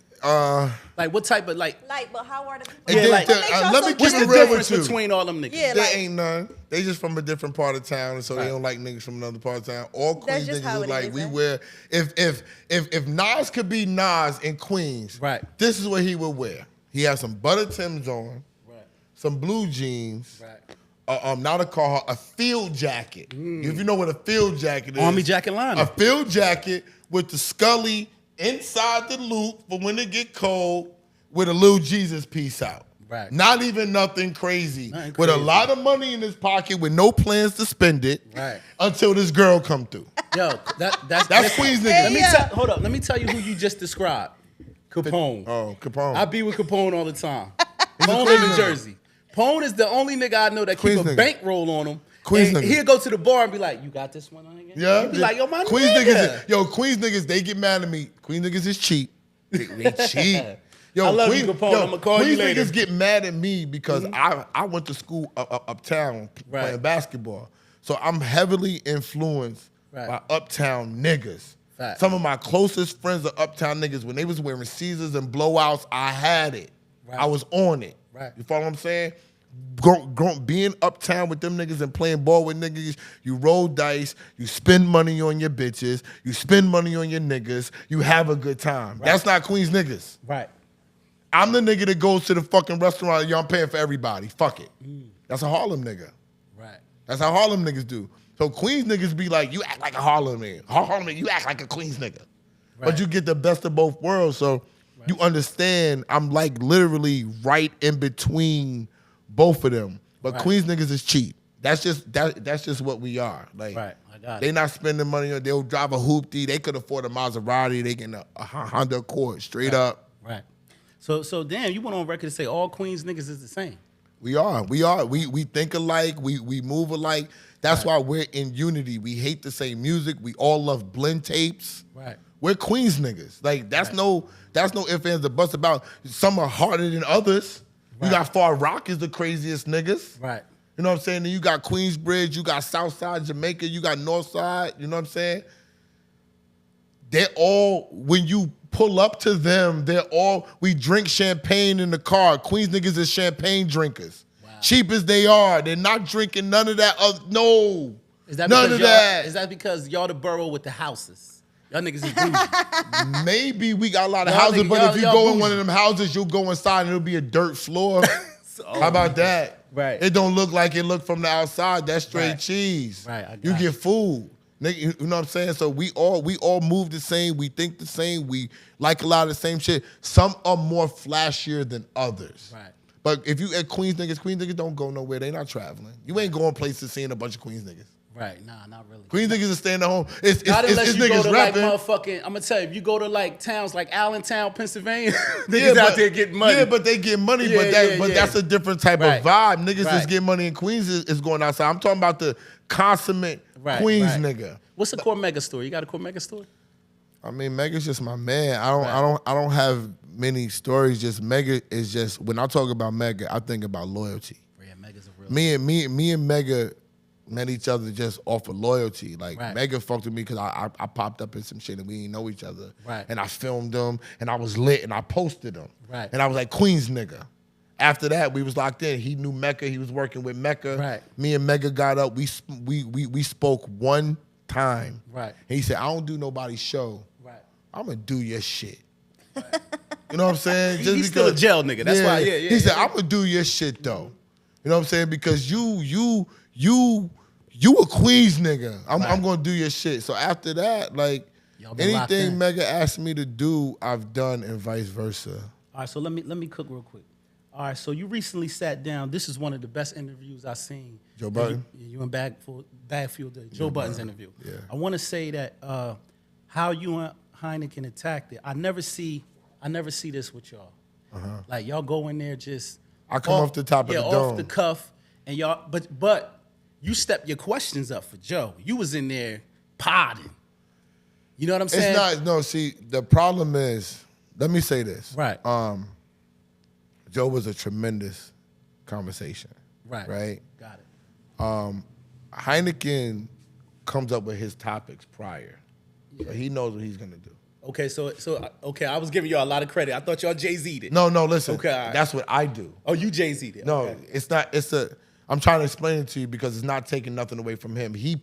Like what type of like? But how are the people? And then like- let me so keep What's it the real with difference you. between all them niggas? Yeah, There like, ain't none. They just from a different part of town, and so Right. they don't like niggas from another part of town. All That's Queens just niggas how look it like is, we eh? wear. If Nas could be Nas in Queens, Right. this is what he would wear. He has some butter Timbs on, Right. some blue jeans. Right. Not a car, a field jacket. If you know what a field jacket is, Army jacket liner. A field jacket with the Scully inside the loop for when it get cold, with a little Jesus piece out. Right. Not even nothing crazy. Nothing With a crazy. lot of money in his pocket with no plans to spend it. Right. Until this girl come through. Yo, that's That's Queens nigga. Let me Yeah. hold up. Let me tell you who you just described. Capone. Oh, Capone. I be with Capone all the time. Capone live in Jersey. Capone is the only nigga I know that Queens keep a nigga. bankroll on him. Queens And nigga. he'll go to the bar and be like, "You got this one on again?" Yeah. He'll be like, "Yo, my Queens nigga." niggas, Queens niggas, they get mad at me. Queens niggas is cheap. They cheap. Yo, I love you, Capone. I'ma call you Queens later. niggas get mad at me because I went to school uptown Right. playing basketball. So I'm heavily influenced Right. by uptown niggas. Fact. Some of my closest friends are uptown niggas. When they was wearing Caesars and blowouts, I had it. Right. I was on it. Right. You follow what I'm saying? Being uptown with them niggas and playing ball with niggas, you roll dice, you spend money on your bitches, you spend money on your niggas, you have a good time. That's not Queens niggas. Right. I'm the nigga that goes to the fucking restaurant, yo, I'm paying for everybody. Fuck it. That's a Harlem nigga. Right. That's how Harlem niggas do. So Queens niggas be like, you act like a Harlem nigga. Harlem nigga, you act like a Queens nigga. Right. But you get the best of both worlds. So you understand I'm like literally right in between both of them. But Right. Queens niggas is cheap. That's just what we are. Like Right. I got they it. not spending money on, they'll drive a hoopty. They could afford a Maserati. They get a Honda Accord straight up. Right. So damn, you went on record to say all Queens niggas is the same. We are. We think alike. We move alike. That's why we're in unity. We hate the same music. We all love blend tapes. Right. We're Queens niggas. Like that's no ifs, ands, or buts about. Some are harder than others. You Right. got Far Rock is the craziest niggas. Right. You know what I'm saying? Then you got Queensbridge, you got Southside Jamaica, you got Northside. You know what I'm saying? They're all, when you pull up to them, we drink champagne in the car. Queens niggas is champagne drinkers. Wow. Cheap as they are. They're not drinking none of that. No. Is that none because of y'all, that. Is that because y'all the borough with the houses? Y'all niggas is bougie. Maybe we got a lot of Y'all houses, niggas- but if you y'all go in bougie. one of them houses, you'll go inside and it'll be a dirt floor. How about that? Right. It don't look like it looked from the outside. That's straight Right. cheese. Right, I got You it. get food. Nigga, you know what I'm saying? So we all move the same. We think the same. We like a lot of the same shit. Some are more flashier than others. Right. But if you at Queens niggas don't go nowhere. They not traveling. You ain't going places seeing a bunch of Queens niggas. Right. Nah, not really. Queens niggas is staying at home. It's Not unless it's you go niggas to like rapping. motherfucking. I'm gonna tell you, if you go to like towns like Allentown, Pennsylvania, niggas out there getting money. Yeah, but they get money, Yeah, but yeah. that's a different type Right. of vibe. Niggas Right. that's getting money in Queens is going outside. I'm talking about the consummate Right, Queens right. nigga. What's a core mega store? You got a core mega store? I mean, Mega's just my man. I don't have many stories. Just Mega is just, when I talk about Mega, I think about loyalty. Yeah, mega's a real. Me and Mega met each other just off of loyalty. Like Right. Mega fucked with me because I popped up in some shit and we didn't know each other. Right. And I filmed them and I was lit and I posted them. Right. And I was like, Queens nigga. After that, we was locked in. He knew Mecca. He was working with Mecca. Right. Me and Mega got up. We spoke one time. Right. And he said, I don't do nobody's show. Right. I'm gonna do your shit. You know what I'm saying? He's still a jail nigga. That's why. Yeah. He said, I'm gonna do your shit though. You know what I'm saying? Because you a Queens nigga. I'm gonna do your shit. So after that, like Y'all been locked anything in. Mega asked me to do, I've done, and vice versa. All right. So let me cook real quick. All right, so you recently sat down. This is one of the best interviews I've seen. Joe Budden? You and Bagfuel did Joe Budden's interview. Yeah. I want to say that how you and Heineken attacked it. I never see this with y'all. Like y'all go in there just. I come off the top of the dome. Off the cuff, and y'all. But you stepped your questions up for Joe. You was in there podding. You know what I'm saying? It's not. No, see, the problem is. Let me say this. Right. Joe was a tremendous conversation. Right. Right. Got it. Heineken comes up with his topics prior, so he knows what he's gonna do. Okay, so I was giving y'all a lot of credit. I thought y'all Jay-Z'd it. No, listen. Okay, all right. That's what I do. Oh, you Jay-Z'd it. No, Okay. it's not. I'm trying to explain it to you because it's not taking nothing away from him. He's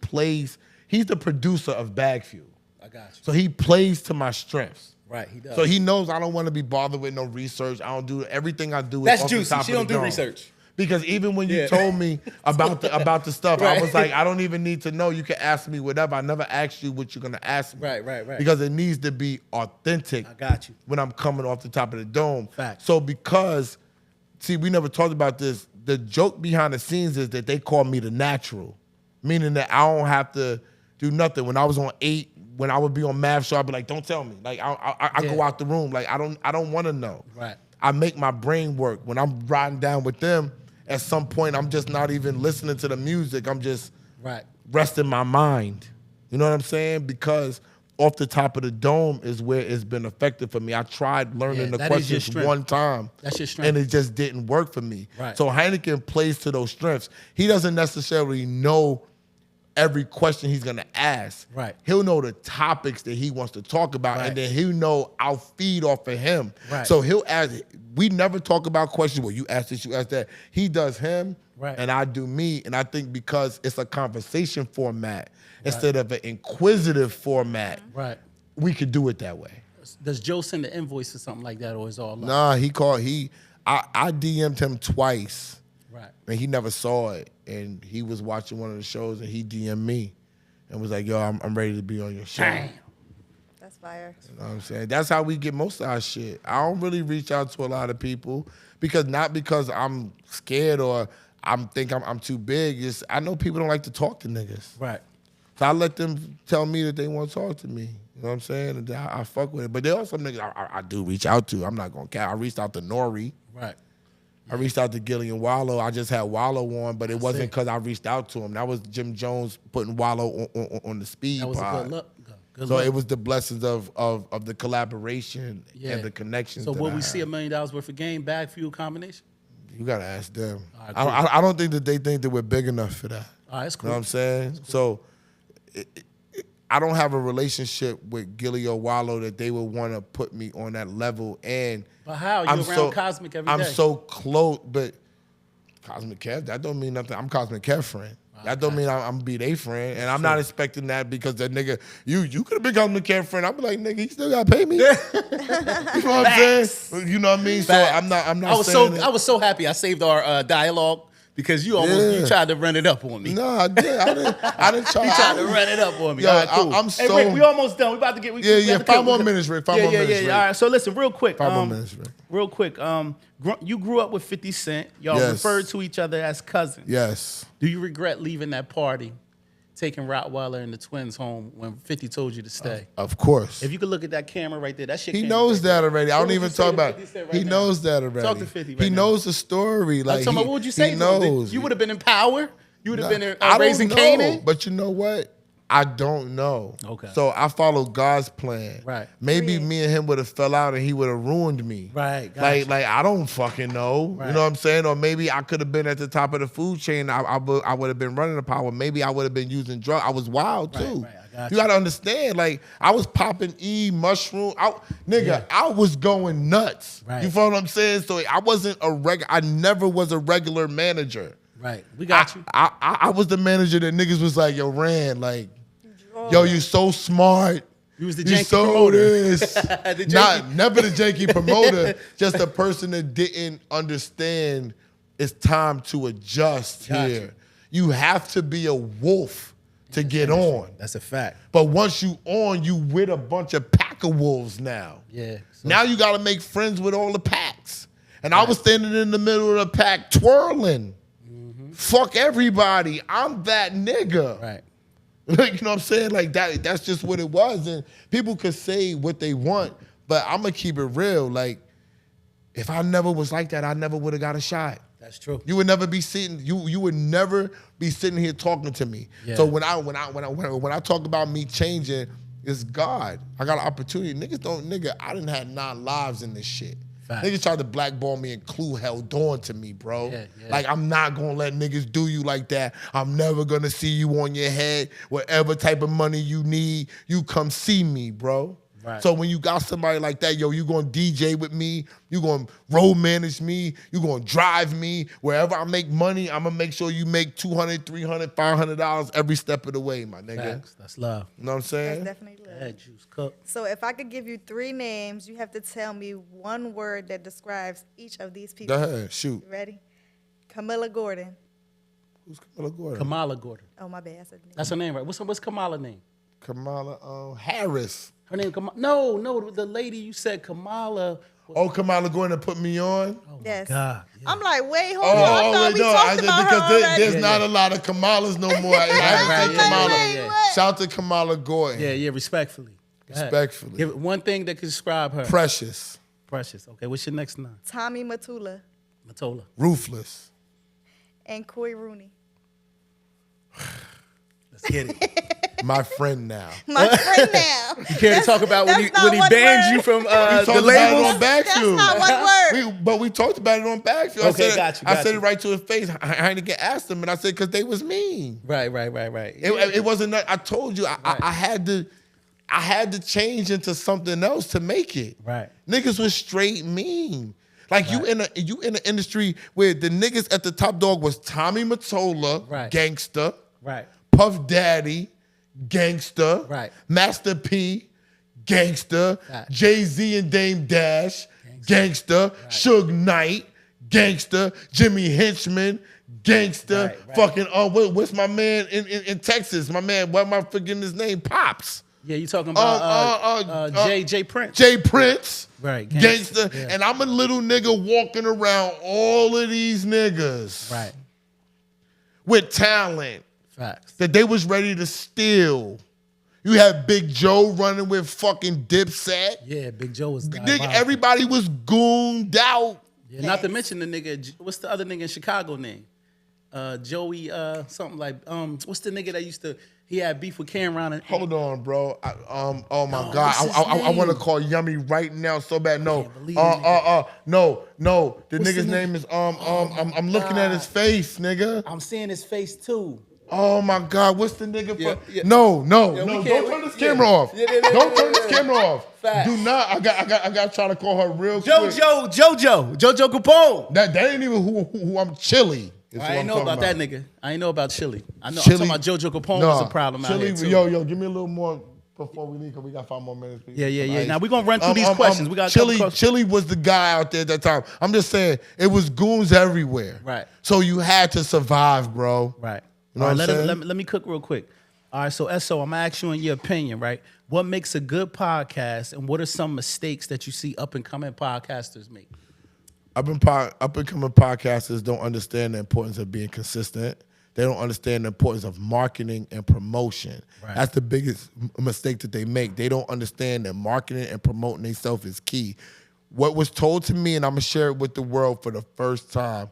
the producer of Bagfuel. I got you. So he plays to my strengths. Right, he does. So he knows I don't want to be bothered with no research. I don't do everything I do. That's is off the juicy. top She of don't the do dome. research. Because even when you Yeah. told me about the stuff, Right. I was like, I don't even need to know. You can ask me whatever. I never asked you what you're gonna ask me. Right. Because it needs to be authentic. I got you. When I'm coming off the top of the dome. Fact. So see, we never talked about this. The joke behind the scenes is that they call me the natural, meaning that I don't have to do nothing. When I was on 8, when I would be on math show, I'd be like, don't tell me. Like I go out the room. Like I don't want to know. Right. I make my brain work. When I'm riding down with them, at some point I'm just not even listening to the music. I'm just resting my mind. You know what I'm saying? Because off the top of the dome is where it's been effective for me. I tried learning the that is your questions strength. one time. That's your strength. And it just didn't work for me. Right. So Heineken plays to those strengths. He doesn't necessarily know every question he's gonna ask. Right. He'll know the topics that he wants to talk about, Right. and then he'll know I'll feed off of him. Right. So he'll ask. We never talk about questions. Well, you ask this, you ask that. He does him, Right. and I do me. And I think because it's a conversation format instead of an inquisitive format, Right. we could do it that way. Does Joe send an invoice or something like that, or is all love? Nah, I DM'd him twice. Right. And he never saw it. And he was watching one of the shows and he DM'd me and was like, yo, I'm ready to be on your show. Damn. That's fire. You know what I'm saying? That's how we get most of our shit. I don't really reach out to a lot of people not because I'm scared or I'm too big. It's I know people don't like to talk to niggas. Right. So I let them tell me that they want to talk to me. You know what I'm saying? And I fuck with it. But there are some niggas I do reach out to. I'm not going to count. I reached out to Nori. Right. I reached out to Gillian Wallow. I just had Wallow on, but it wasn't because I reached out to him. That was Jim Jones putting Wallow on the speed That was pod. a good look. Good So look. it was the blessings of the collaboration Yeah. and the connections. So that will I we see had. $1 million worth of game Bagfuel combination? You gotta ask them. All right, cool. I don't think that they think that we're big enough for that. All right, that's You cool. know what I'm saying? So I don't have a relationship with Gilly or Wallow that they would want to put me on that level. And But how? You're around Cosmic every day. I'm so close, but Cosmic Kev, that don't mean nothing. I'm Cosmic Kev friend. That don't mean I'm be their friend. And I'm not expecting that because that nigga, you could have been Cosmic Kev friend. I'd be like, nigga, you still gotta pay me. You know what I'm saying? You know what I mean? So I'm not I was so happy I saved our dialogue because you tried to run it up on me. No, I did. I didn't try. You tried to run it up on me. Yo, All right, cool. I'm Hey, so- Rick, we almost done. We about to get. We Yeah, have to 5 more minutes, Rick. 5 more minutes, Rick. All right. So listen, real quick. 5 more minutes, Rick. Real quick. You grew up with 50 Cent. Y'all Yes. referred to each other as cousins. Yes. Do you regret leaving that party, taking Rottweiler and the twins home when 50 told you to stay? Of course. If you could look at that camera right there, that shit. He came knows right that there. already. I What don't would even you say talk to about 50 Cent right he now? knows that already. Talk to 50 right He now. knows the story. Like I'm talking about, what would you say? He to him? knows. You would have been in Power. You would have been I don't raising know, Canaan. but you know what? I don't know. Okay. So I follow God's plan. Right. Maybe Yeah. me and him would have fell out and he would have ruined me. Right, gotcha. Like I don't fucking know. Right. You know what I'm saying? Or maybe I could have been at the top of the food chain. I would have been running the Power. Maybe I would have been using drugs. I was wild too. right, I got you you. gotta understand. Like I was popping mushroom. I was going nuts. Right. You feel what I'm saying? So I wasn't I never was a regular manager. Right. We got you. I was the manager that niggas was like, yo, Rand, like, yo, you so smart. You was the You janky so promoter. this. The janky- Never the janky promoter, just a person that didn't understand it's time to adjust Got here. You have to be a wolf to get on. That's a fact. But once you on, you with a bunch of pack of wolves now. Yeah. So- Now you got to make friends with all the packs. And I was standing in the middle of the pack twirling. Fuck everybody. I'm that nigga. Right. Like, you know what I'm saying? Like that's just what it was. And people could say what they want, but I'm gonna keep it real. Like, if I never was like that, I never would have got a shot. That's true. You would never be sitting. You would never be sitting here talking to me. Yeah. So when I talk about me changing, it's God. I got an opportunity. I done had 9 lives in this shit. Facts. Niggas tried to blackball me and Clue held on to me, bro. Yeah. Like, I'm not gonna let niggas do you like that. I'm never gonna see you on your head. Whatever type of money you need, you come see me, bro. Right. So when you got somebody like that, yo, you gonna DJ with me, you gonna road manage me, you gonna drive me. Wherever I make money, I'm gonna make sure you make $200, $300, $500 every step of the way, my nigga. Facts. That's love. You know what I'm saying? That's definitely love. That juice cook. So if I could give you 3 names, you have to tell me one word that describes each of these people. Go ahead, shoot. You ready? Camilla Gordon. Who's Kamala Gordon? Kamala Gordon. Oh, my bad. I said the name. That's her name, right? What's Kamala's name? Kamala Harris. Her name Kamala. No, the lady you said Kamala. Oh, Kamala Gordon put me on? Oh Yes. my God. Yeah. I'm like, wait, hold on. I thought we talked about because her already. there's not a lot of Kamalas no more. I haven't seen right, Kamala. yeah. What? Shout to Kamala Gordon. Yeah, respectfully. Go ahead. Respectfully. Give it one thing that can describe her. Precious. Precious. Okay, what's your next name? Tommy Matula Matola. Ruthless. and Coy Rooney. Let's get it. My friend now. My friend now. You care to talk about when he banned you from We the talked about it labels? on Bagfuel. That's not one word. But we talked about it on Bagfuel. Okay, I said it right to his face. I didn't get asked him, and I said, because they was mean. Right. It wasn't that. I told you, I had to change into something else to make it. Right. Niggas was straight mean. Like, you in an industry where the niggas at the top dog was Tommy Mottola, Right. gangster. Right. Puff Daddy, gangster. Right. Master P, gangster. Right. Jay-Z and Dame Dash, gangster. Right. Suge Knight, gangster. Jimmy Henchman, gangster. Right. Fucking, what's my man in Texas? My man, what am I forgetting his name? Pops. Yeah, you talking about Jay Prince. Jay Prince. Right. Gangster. Yeah. And I'm a little nigga walking around all of these niggas. Right. With talent. Facts. That they was ready to steal. You had Big Joe running with fucking Dipset. Yeah, Big Joe was Nigga, everybody was gooned out. Yeah, not to mention the nigga. What's the other nigga in Chicago name? Joey, something like. What's the nigga that used to? He had beef with Cameron. And Hold on, bro. Oh my No, God. what's his I want to name? call Yummy right now so bad. No. can't believe it, No. The What's nigga's the name is I'm looking at his face, nigga. I'm seeing his face too. Oh my God, what's the nigga for? Yeah. No, we don't can't- turn this yeah. camera off. Yeah. Don't turn this camera off. Facts. Do not. I got to try to call her real quick. Jojo Capone. That ain't even who I'm Chili. I ain't know about that nigga. I ain't know about Chili. I know. Chili- I'm talking about Jojo Capone was a problem out here too. Yo, give me a little more before we leave, because we got 5 more minutes. Please. Yeah. Now we're gonna run through these questions. We got a couple questions. Chili was the guy out there at that time. I'm just saying, it was goons everywhere. Right. So you had to survive, bro. Right. You know All what right, I'm saying? let me cook real quick. All right, so SO, I'm gonna ask you in your opinion, right? What makes a good podcast, and what are some mistakes that you see up and coming podcasters make? Up and coming podcasters don't understand the importance of being consistent. They don't understand the importance of marketing and promotion. Right. That's the biggest mistake that they make. They don't understand that marketing and promoting themselves is key. What was told to me, and I'm gonna share it with the world for the first time,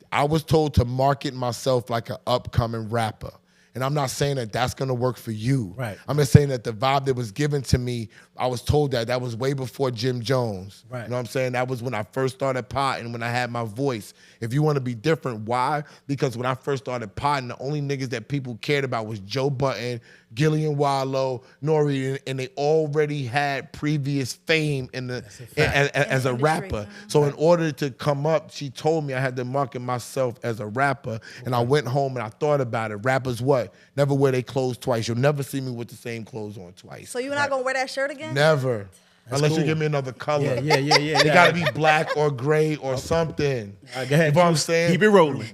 I was told to market myself like an upcoming rapper. And I'm not saying that that's going to work for you. Right. I'm just saying that the vibe that was given to me, I was told that was way before Jim Jones. Right. You know what I'm saying? That was when I first started potting, when I had my voice. If you want to be different, why? Because when I first started potting, the only niggas that people cared about was Joe Budden, Gillian Wallow, Nori, and they already had previous fame in the as a rapper. So in order to come up, she told me I had to market myself as a rapper. And I went home and I thought about it. Rappers what? Never wear their clothes twice. You'll never see me with the same clothes on twice. So you're not gonna wear that shirt again? Never. Unless cool. you give me another color. Yeah. It gotta be black or gray or something. All right, go ahead. You know what I'm saying? Keep it rolling.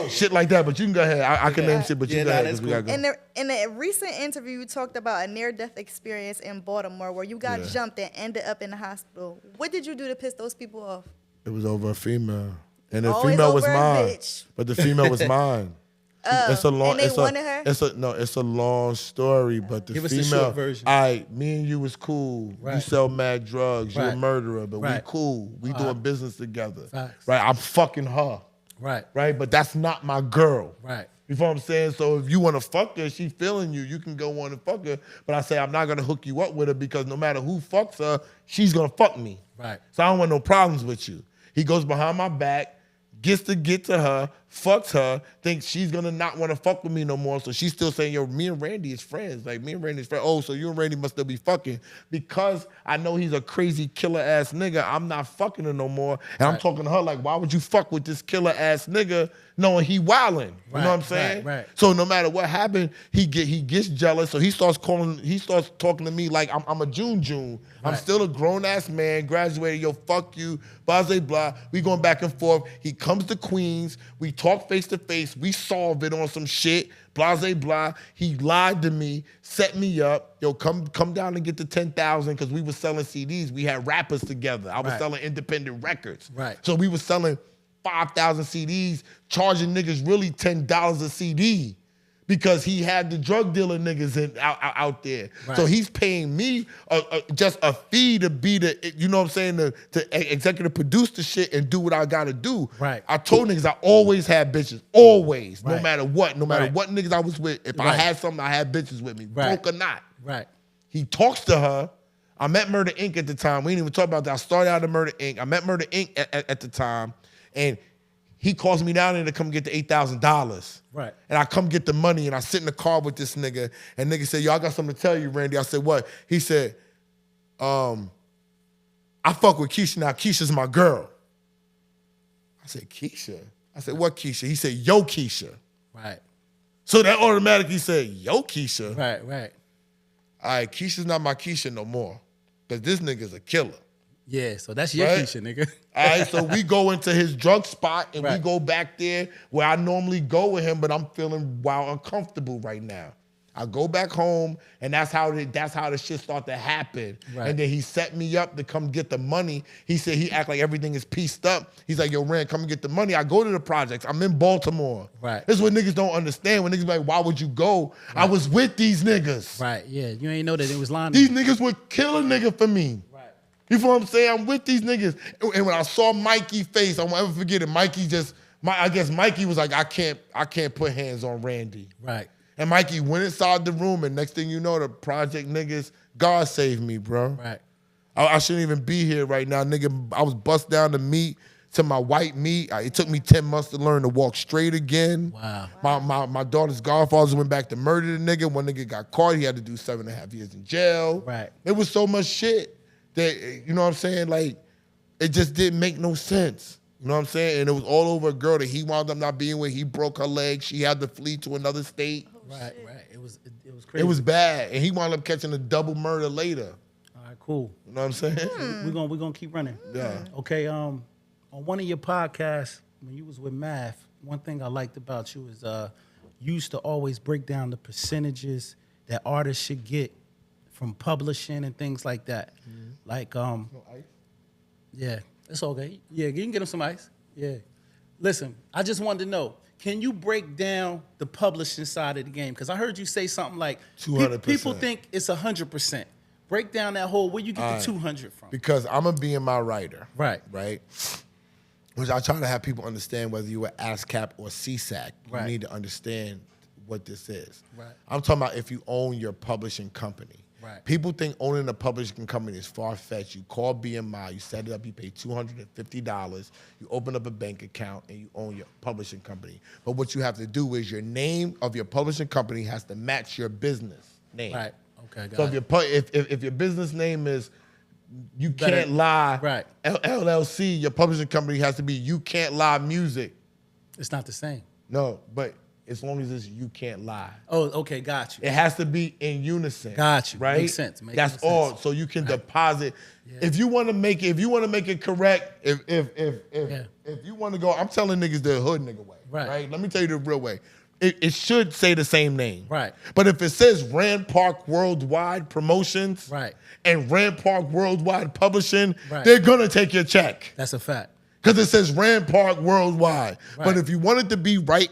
Shit like that, but you can go ahead. I can name shit, but you Yeah, go nah, ahead. that's 'Cause we gotta go. In a recent interview, you talked about a near-death experience in Baltimore where you got jumped and ended up in the hospital. What did you do to piss those people off? It was over a female. And the Always female was over a mine. bitch. But the female was mine. It's a long. And they wanted her? It's a long story, but the Give us female. the short version. Me and you was cool. You Right. sell mad drugs. You're a Right. murderer, but we Right. cool. We doing business together. Facts. Right. I'm fucking her. Right. Right. But that's not my girl. Right. You feel what I'm saying? So if you want to fuck her, she feeling you, you can go on and fuck her. But I say I'm not gonna hook you up with her because no matter who fucks her, she's gonna fuck me. Right. So I don't want no problems with you. He goes behind my back, gets to get to her, fucks her, thinks she's gonna not want to fuck with me no more. So she's still saying, yo, me and Randy is friends. Like, me and Randy is friends. Oh, so you and Randy must still be fucking. Because I know he's a crazy killer ass nigga, I'm not fucking her no more. And I'm talking to her like, why would you fuck with this killer ass nigga knowing he wildin'? You know what I'm saying? Right. So no matter what happened, he gets jealous. So he starts talking to me like I'm a June. I'm still a grown ass man, graduated. Yo, fuck you, blah blah blah. We going back and forth. He comes to Queens. We talk face to face. We solve it on some shit. Blah blah blah. He lied to me, set me up. Yo, come down and get the 10,000 because we were selling CDs. We had rappers together. I was selling independent records. Right. So we were selling 5,000 CDs, charging niggas really $10 a CD because he had the drug dealer niggas out there. Right. So he's paying me just a fee to be the, you know what I'm saying, to executive produce the shit and do what I gotta do. Right. I told niggas I always had bitches, always, no Right. matter what, no matter Right. what niggas I was with. If I Right. had something, I had bitches with me, Right. broke or not. Right. He talks to her. I met Murder Inc. at the time. We didn't even talk about that. I started out at Murder Inc. I met Murder Inc. at the time, and he calls me down there to come get the $8,000. Right. And I come get the money, and I sit in the car with this nigga, and nigga said, yo, I got something to tell you, Randy. I said, what? He said, I fuck with Keisha now. Keisha's my girl. I said, Keisha? I said, what Keisha? He said, yo, Keisha. Right. So that automatically said, yo, Keisha. Right. Right. All right, Keisha's not my Keisha no more, because this nigga's a killer. Yeah. So that's your Right. Keisha, nigga. All right, so we go into his drug spot and we Right. go back there where I normally go with him, but I'm feeling uncomfortable right now. I go back home, and that's how the shit start to happen. Right. And then he set me up to come get the money. He said he act like everything is pieced up. He's like, yo, Rand, come and get the money. I go to the projects. I'm in Baltimore. Right. This is what niggas don't understand. When niggas be like, why would you go? I was with these niggas. Right. Yeah. You ain't know that it was lying. These niggas would kill a nigga for me. Right. You feel what I'm saying? I'm with these niggas. And when I saw Mikey's face, I won't ever forget it. I guess Mikey was like, I can't put hands on Randy. Right. And Mikey went inside the room, and next thing you know, the project niggas, God saved me, bro. Right. I shouldn't even be here right now, nigga. I was bust down to my white meat. It took me 10 months to learn to walk straight again. Wow. My daughter's godfathers went back to murder the nigga. One nigga got caught. He had to do 7.5 years in jail. Right. It was so much shit that, you know what I'm saying? Like, it just didn't make no sense. You know what I'm saying? And it was all over a girl that he wound up not being with. He broke her leg. She had to flee to another state. Right. Right. It was crazy. It was bad. And he wound up catching a double murder later. All right. Cool. You know what I'm saying? We're gonna keep running. Yeah. Okay. On one of your podcasts, when you was with Math, one thing I liked about you is you used to always break down the percentages that artists should get from publishing and things like that. Like No ice? yeah, it's okay. Yeah, you can get him some ice. Yeah. Listen, I just wanted to know, can you break down the publishing side of the game? Because I heard you say something like 200%. people think it's 100%. Break down that whole, where you get the 200 from? Because I'm going to be in my writer. Right. Right? Which I try to have people understand whether you were ASCAP or CSAC. Right. You need to understand what this is. Right. I'm talking about if you own your publishing company. Right. People think owning a publishing company is far-fetched. You call BMI, you set it up, you pay $250, you open up a bank account, and you own your publishing company. But what you have to do is your name of your publishing company has to match your business name. Right. Okay, So got it. if your business name is You Better- Can't Lie right. LLC, your publishing company has to be You Can't Lie Music. It's not the same. No, but as long as it's You Can't Lie. Oh, okay, got you. It has to be in unison. Got you. Right? Makes sense. Makes That's sense. all. So you can deposit. If you want to make it correct, if you want to go, I'm telling niggas the hood nigga way. Right. Let me tell you the real way. It should say the same name. Right. But if it says Rand Park Worldwide Promotions Right. and Rand Park Worldwide Publishing, Right. they're gonna take your check. That's a fact. Because it says Rand Park Worldwide. Right. But if you want it to be right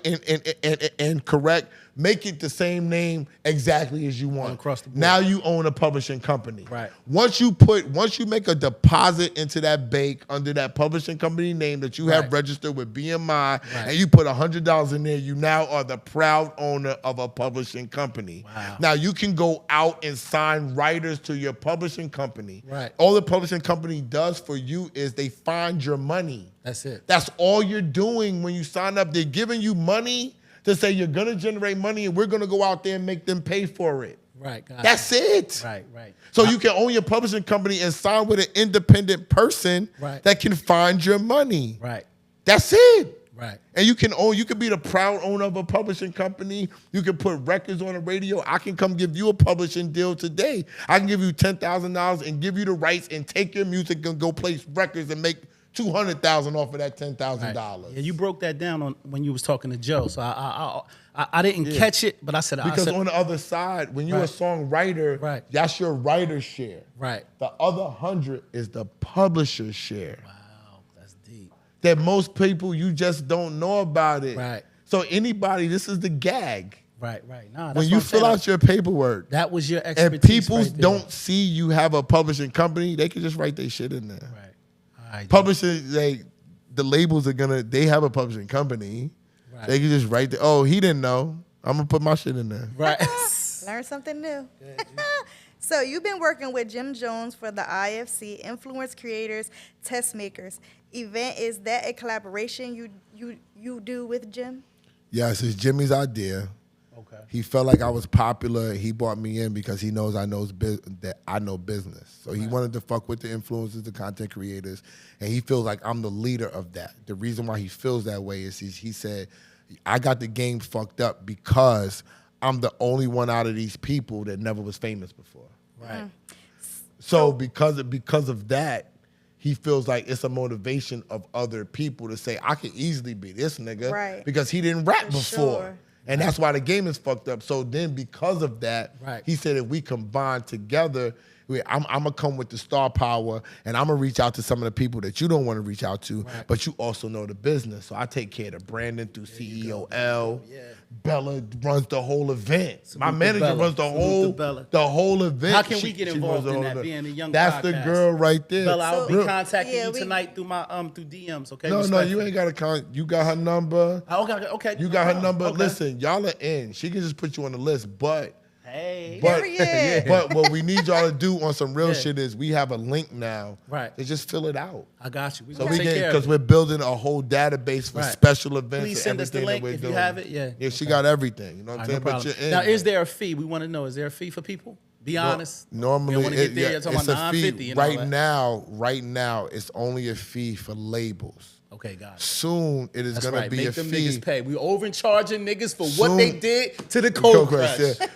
and correct, make it the same name exactly as you want. Across the board. Now you own a publishing company. Right. Once you make a deposit into that bank under that publishing company name that you have Right. registered with BMI, Right. and you put $100 in there, you now are the proud owner of a publishing company. Wow. Now you can go out and sign writers to your publishing company. Right. All the publishing company does for you is they find your money. That's it. That's all you're doing when you sign up. They're giving you money to say you're going to generate money and we're going to go out there and make them pay for it. Right. Got That's it. Right. Right. So you can own your publishing company and sign with an independent person Right. that can find your money. Right. That's it. Right. And you can be the proud owner of a publishing company. You can put records on the radio. I can come give you a publishing deal today. I can give you $10,000 and give you the rights and take your music and go place records and make $200,000 off of that $10,000. Right. Yeah, you broke that down on when you was talking to Joe. So I didn't catch it, but I said Because on the other side, when you're a Right. songwriter, Right. that's your writer's share. Right. The other 100 is the publisher's share. Wow, that's deep. That most people, you just don't know about it. Right. So anybody, this is the gag. Right. Nah, that's When what you I'm fill saying. out your paperwork, That was your and expertise. people right there. don't see you have a publishing company, they can just write their shit in there. Right. All right. Publishing, the labels they have a publishing company. Right. They can just write he didn't know. I'm going to put my shit in there. Right. Learn something new. So you've been working with Jim Jones for the IFC Influence Creators Test Makers event. Is that a collaboration you do with Jim? Yes, it's Jimmy's idea. Okay. He felt like I was popular. He brought me in because he knows that I know business. So he wanted to fuck with the influencers, the content creators, and he feels like I'm the leader of that. The reason why he feels that way is he said, I got the game fucked up because I'm the only one out of these people that never was famous before. Right. So because of that, he feels like it's a motivation of other people to say, I could easily be this nigga Right. because he didn't rap For before. sure. And that's why the game is fucked up. So then because of that, Right. he said if we combine together, I'm going to come with the star power and I'm going to reach out to some of the people that you don't want to reach out to, Right. but you also know the business. So I take care of Brandon through CEO L. Bella runs the whole event. My to manager Bella. runs the Salute to whole Bella. event. How can we get She involved runs the in whole that, event. being a young That's the podcast? girl right there. Bella, I'll be Real- contacting Yeah, you we- tonight through my through DMs. Okay. No, you ain't got to you got her number. Okay. You got her number. Okay. Listen, y'all are in. She can just put you on the list, but Hey. Period. but what we need y'all to do on some real Yeah. shit is we have a link now. Right. To just fill it out. I got you. We So gonna we take can care of because it. we're building a whole database for Right. special events. Please and send us the everything link that we're if you doing. have it. Yeah. Yeah, she got everything. You know what I'm All right, saying? no But problem. you're in. Now, is there a fee? We want to know. Is there a fee for people? Be honest. Normally, we want to get there. You're talking it's about a fee. $9.50 and all that. Right now, it's only a fee for labels. Okay, got it. Soon, it is That's going to right. be Make a them fee. niggas pay. We overcharging niggas for what Soon- they did to the Cold Crush. Yeah.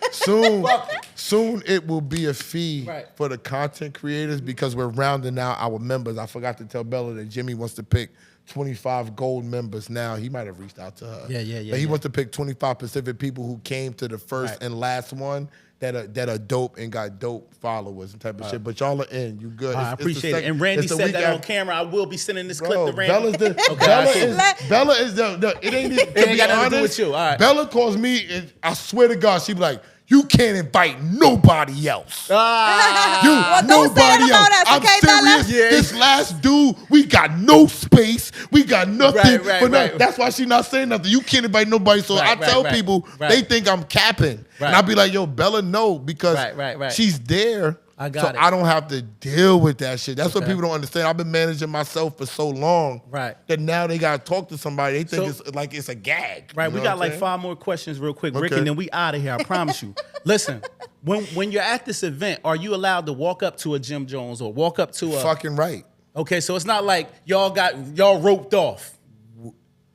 Soon it will be a fee Right. for the content creators because we're rounding out our members. I forgot to tell Bella that Jimmy wants to pick 25 gold members now. He might have reached out to her. Yeah, But he yeah. wants to pick 25 Pacific people who came to the first Right. and last one that are dope and got dope followers and type of shit. But y'all are in. You good. I appreciate it. And Randy said that on camera. I will be sending this clip to Randy. Bella's the, Okay, Bella is the it ain't even, to ain't be got nothing to do honest, with you. All right. Bella calls me and I swear to God, she be like, you can't invite nobody else. Ah, Well, don't say that about us, I'm okay, Bella? serious. This last dude, we got no space. We got nothing. Right, for nothing. right. That's why she not saying nothing. You can't invite nobody. So Right, I tell right, people, right. they think I'm capping. Right. And I be like, yo, Bella, no, because Right. she's there. I got so it. I don't have to deal with that shit. That's what Okay. people don't understand. I've been managing myself for so long Right. that now they got to talk to somebody. They think So- it's like it's a gag. Right, You we know got what like I'm 5 more questions real quick, Rick, Okay. and then we out of here. I promise you. Listen, when you're at this event, are you allowed to walk up to a Jim Jones or walk up to a? saying? Fucking right. Okay, so it's not like y'all roped off.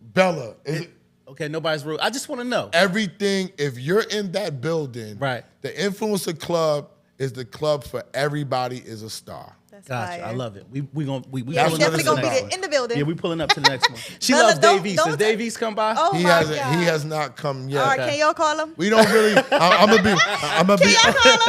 Bella, Okay, nobody's roped. I just want to know. everything, if you're in that building, Right. the Influencer Club is the club for everybody is a star. That's Gotcha. fire. I love it. We Yeah, pulling we up definitely to the gonna be next there one. in the building. Yeah, we pulling up to the next one. She Bella, loves don't- Davies. don't- Does Davies come by? Oh He my hasn't. God. He has not come yet. All right, can y'all call him? We don't really. I'm gonna be.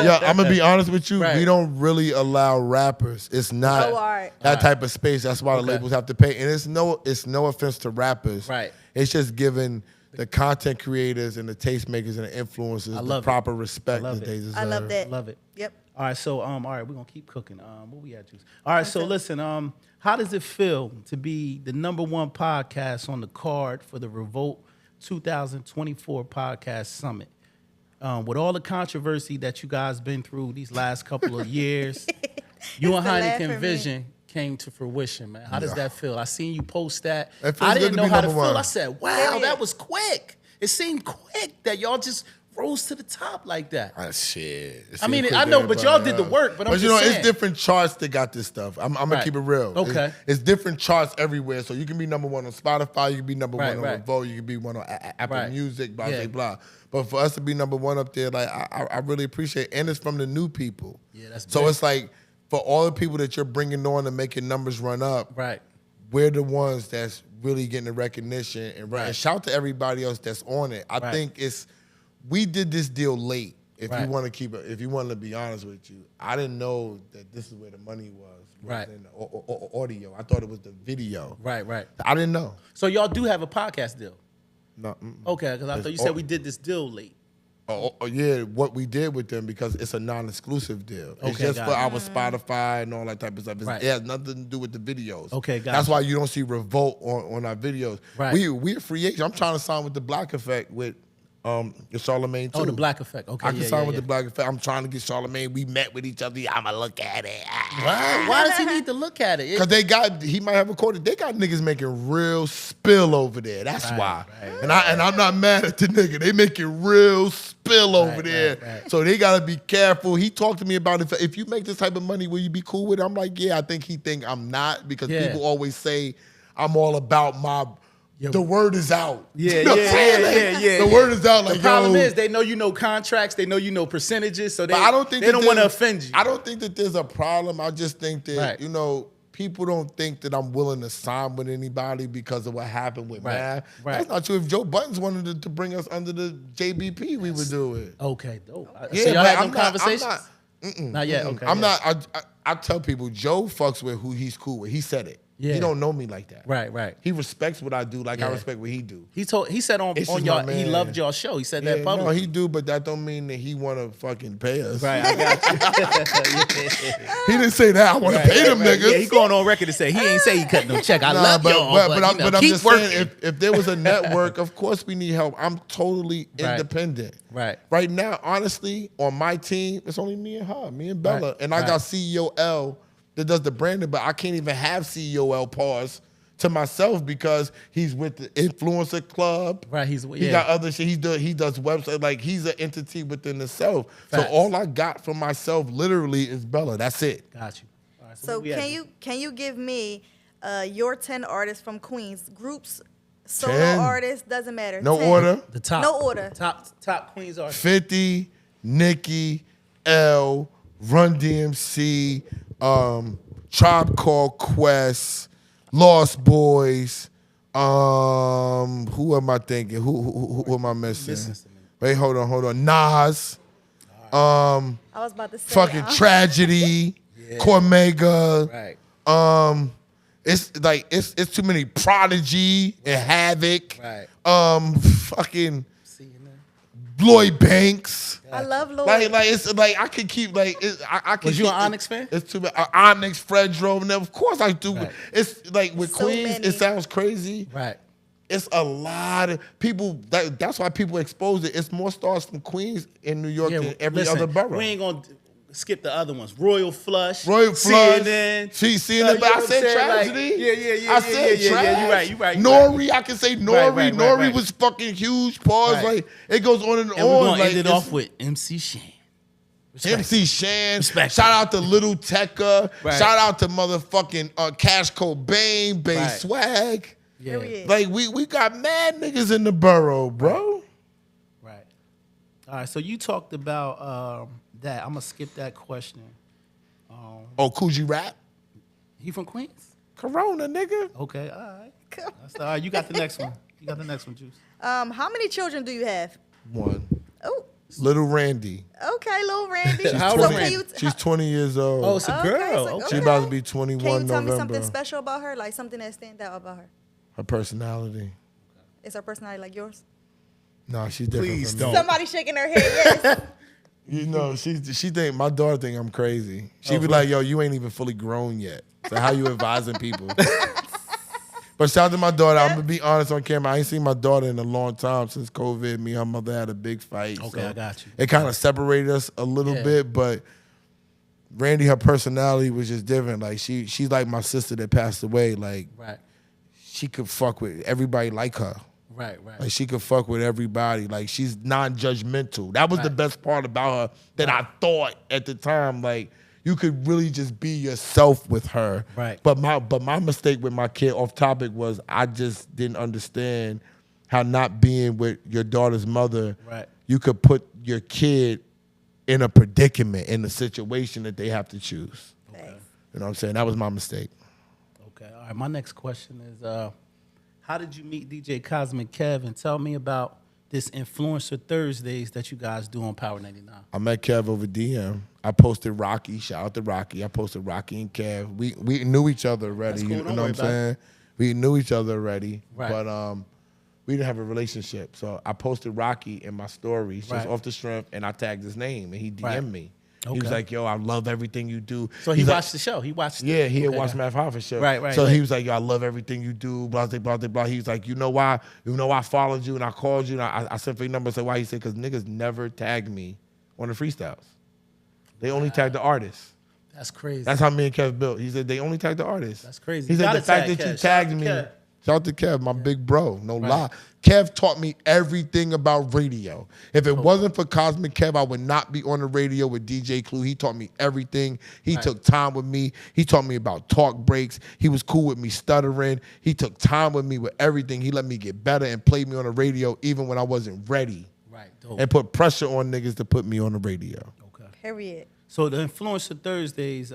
Yeah, I'm gonna be honest with you. Right. We don't really allow rappers. It's not Oh, all right. that type of space. That's why the Okay. labels have to pay. And it's no offense to rappers. Right. It's just giving the content creators and the tastemakers and the influencers the love it. proper respect I love that it. they deserve. I love that. Love it. Yep. All right, so all right, we're gonna keep cooking. What we at, Juice? All right, so listen, how does it feel to be the #1 podcast on the card for the Revolt 2024 Podcast Summit? With all the controversy that you guys been through these last couple of years, you and It's the laugh Heineken for me. Vision came to fruition, man. How does that feel? I seen you post that. It feels I good didn't to know be how to number feel. one. I said, wow, Period. that was quick. It seemed quick that y'all just rose to the top like that. Shit. I mean, I know, but y'all did the work, but I'm you just know, saying. it's different charts that got this stuff. I'm gonna Right. keep it real. Okay. It's different charts everywhere. So you can be #1 on Spotify, you can be #1 Right, on right. Revolt, you can be one on Apple Right. Music, blah, Yeah. blah, blah. But for us to be #1 up there, like I really appreciate it. And it's from the new people. Yeah, that's So big. it's like, for all the people that you're bringing on and making numbers run up, Right. we're the ones that's really getting the recognition. And Right. shout to everybody else that's on it. I Right. think we did this deal late. If Right. you want to keep it, if you want to be honest with you, I didn't know that this is where the money was Right. in the audio. I thought it was the video. Right, right. I didn't know. So y'all do have a podcast deal. No. Okay, because I thought you said we did this deal late. Yeah, what we did with them, because it's a non-exclusive deal. It's Okay, just got for it. our Spotify and all that type of stuff. Right. It has nothing to do with the videos. Okay, got That's you. why you don't see Revolt on our videos. Right. We're free agents. I'm trying to sign with the Black Effect with Charlamagne too. Oh, the Black Effect. Okay, I can yeah, sign yeah, with yeah. the Black Effect. I'm trying to get Charlamagne. We met with each other. I'ma look at it. Why does he need to look at it? Because he might have recorded. They got niggas making real spill over there. That's Right, why. right. And I'm not mad at the nigga. They making real spill over Right, there. right. So they gotta be careful. He talked to me about if you make this type of money, will you be cool with it? I'm like, yeah, I think he think I'm not, because Yeah. people always say I'm all about Yo. the word is out. Yeah, You know what I'm yeah, saying? yeah, Like, yeah, The yeah. word is out. The Like, problem yo, is they know you know contracts, they know you know percentages, so they, but I don't think they that don't want to there's- offend you. I don't think that there's a problem. I just think that, Right. people don't think that I'm willing to sign with anybody because of what happened with Right, Mav. right. That's not true. If Joe Buttons wanted to bring us under the JBP, we would do it. Okay, dope. Yeah, so y'all but had I'm them not- conversations? I'm Not yet. Okay, I'm yeah. not. I tell people Joe fucks with who he's cool with. He said it. Yeah. He don't know me like that. Right, right. He respects what I do, like I Yeah. respect what he do. He said on It's just y'all my he man. loved y'all show. He said Yeah, that no, publicly. he do, but that don't mean that he want to fucking pay us. Right, I got you. He didn't say that. I want to pay them niggas. Yeah, he going on record to say he ain't say he cut no check. I love y'all, but, I'm, you know, but I'm keep just working. saying, if there was a network, of course we need help. I'm totally Right. independent. Right. Right now, honestly, on my team, it's only me and her, me and Bella. Right. And I Right. got CEO L that does the branding, but I can't even have CEO L pause to myself because he's with the influencer club. Right, He yeah. got other shit. He does website. Like, he's an entity within itself. Facts. So all I got from myself literally is Bella. That's it. Got you. All right, So where we at? can you give me your 10 artists from Queens, groups, solo 10? artists, doesn't matter. No 10. order. The top. No order. Top Queens artists. 50, Nicki, L, Run DMC, Tribe Called Quest, Lost Boys. Who am I thinking? Who am I missing? Missing some. Wait, hold on. Nas. I was about to say. Fucking Tragedy. Cormega. Right. It's like it's too many. Prodigy and Havoc. Right. Fucking See you there. Lloyd Banks. I love Lloyd. Like it's like I could keep like I could. Was you keep- an Onyx fan? It's too bad. Onyx, Fredro, and of course I do. Right. It's like with So Queens, many. it sounds crazy. Right. It's a lot of people. That's why people expose it. It's more stars from Queens in New York than every listen, other borough. We ain't gonna skip the other ones. Royal Flush. Royal Flush, CNN. CNN, but I said Tragedy. Yeah. I said Trash. You right. Nori, I can say Nori. right, Nori right. was fucking huge. Pause. Right. Like it goes on and And we're on. gonna Like end it it's- off with MC Shan. Respect. MC Shan. Respect. Shout out to Little Tekka. Right. Shout out to motherfucking Cash Cobain, Bay Right. Swag. Yeah. Period. Like we got mad niggas in the borough, bro. Right. All right. So you talked about that. I'm gonna skip that question. Oh, Coogee Rap? He from Queens? Corona, nigga. Okay, all right. That's all right. You got the next one. You got the next one, Juice. How many children do you have? One. Oh, Little Randy. okay, little Randy. How old is can Randy? you She's 20 years old. Oh, it's a Okay, girl. so- Okay. She about to be 21 Can you tell me November. something special about her? Like something that stands out about her? Her personality. Is her personality like yours? No, she's different Please from don't. me. Somebody shaking her head, yes. You know, she think my daughter think I'm crazy. She Oh, be like, yo, you ain't even fully grown yet. So how you advising people? But shout out to my daughter. I'm gonna be honest on camera. I ain't seen my daughter in a long time since COVID. Me and her mother had a big fight. Okay, so I got you. It kind of separated us a little Yeah. bit, but Randy, her personality was just different. Like she's like my sister that passed away. Like Right, she could fuck with everybody like her. right. Like she could fuck with everybody. Like she's non-judgmental. That was the Right. best part about her that I thought at the time. Like you could really just be yourself with her. Right. But my mistake with my kid off topic was I just didn't understand how not being with your daughter's mother, Right. you could put your kid in a predicament, in a situation that they have to choose. Thanks. You know what I'm saying? That was my mistake. Okay, all right. My next question is, how did you meet DJ Cosmic Kev? And tell me about this Influencer Thursdays that you guys do on Power 99. I met Kev over DM. I posted Rocky. Shout out to Rocky. I posted Rocky and Kev. We knew each other already. That's cool. You Don't know what I'm worry about saying? We knew each other already. Right. But we didn't have a relationship. So I posted Rocky in my stories just Right. off the strength, and I tagged his name, and he DM'd Right. me. He Okay. was like, yo, I love everything you do. So he He's like- watched the show. He watched. Yeah, he had Okay. watched Math Hoffa show. Right. So he was like, yo, I love everything you do, blah, blah, blah, blah. He was like, you know why? You know why I followed you and I called you and I sent for your number. I said, why? He said, because niggas never tag me on the freestyles. They only tag the artists. That's crazy. That's how me and Kev built. He said, they only tag the artists. That's crazy. He You said, gotta the fact tag that you Kev. Shout out tagged to me. Kev. Shout out to Kev, my big bro. No Right. lie. Kev taught me everything about radio. If it wasn't for Cosmic Kev, I would not be on the radio with DJ Clue. He taught me everything. He Right. took time with me. He taught me about talk breaks. He was cool with me stuttering. He took time with me with everything. He let me get better and played me on the radio even when I wasn't ready. Right. Dope. And put pressure on niggas to put me on the radio. Okay. Period. So the Influencer Thursdays,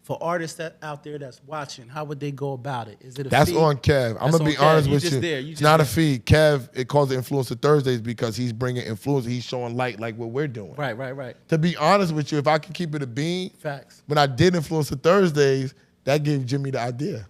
for artists that out there that's watching, how would they go about it? Is it a That's fee? on Kev. I'm That's gonna be on Kev. honest You with just you. there. You It's just not a there. fee. Kev, it calls it Influencer Thursdays because he's bringing influence. He's showing light like what we're doing. Right. To be honest with you, if I can keep it a bean, Facts. when I did Influencer Thursdays, that gave Jimmy the idea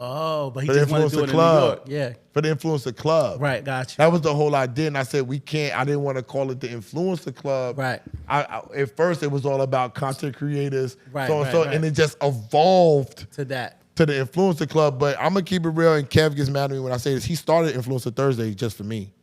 Oh, but he for the just wanted to do Influencer it in New Club. York. Yeah. For the Influencer Club. Right. Got you. That was the whole idea, and I said we can't. I didn't want to call it the Influencer Club. Right. I at first it was all about content creators, Right, so and right, so, right. and it just evolved To that. to the Influencer Club. But I'm gonna keep it real, and Kev gets mad at me when I say this. He started Influencer Thursday just for me,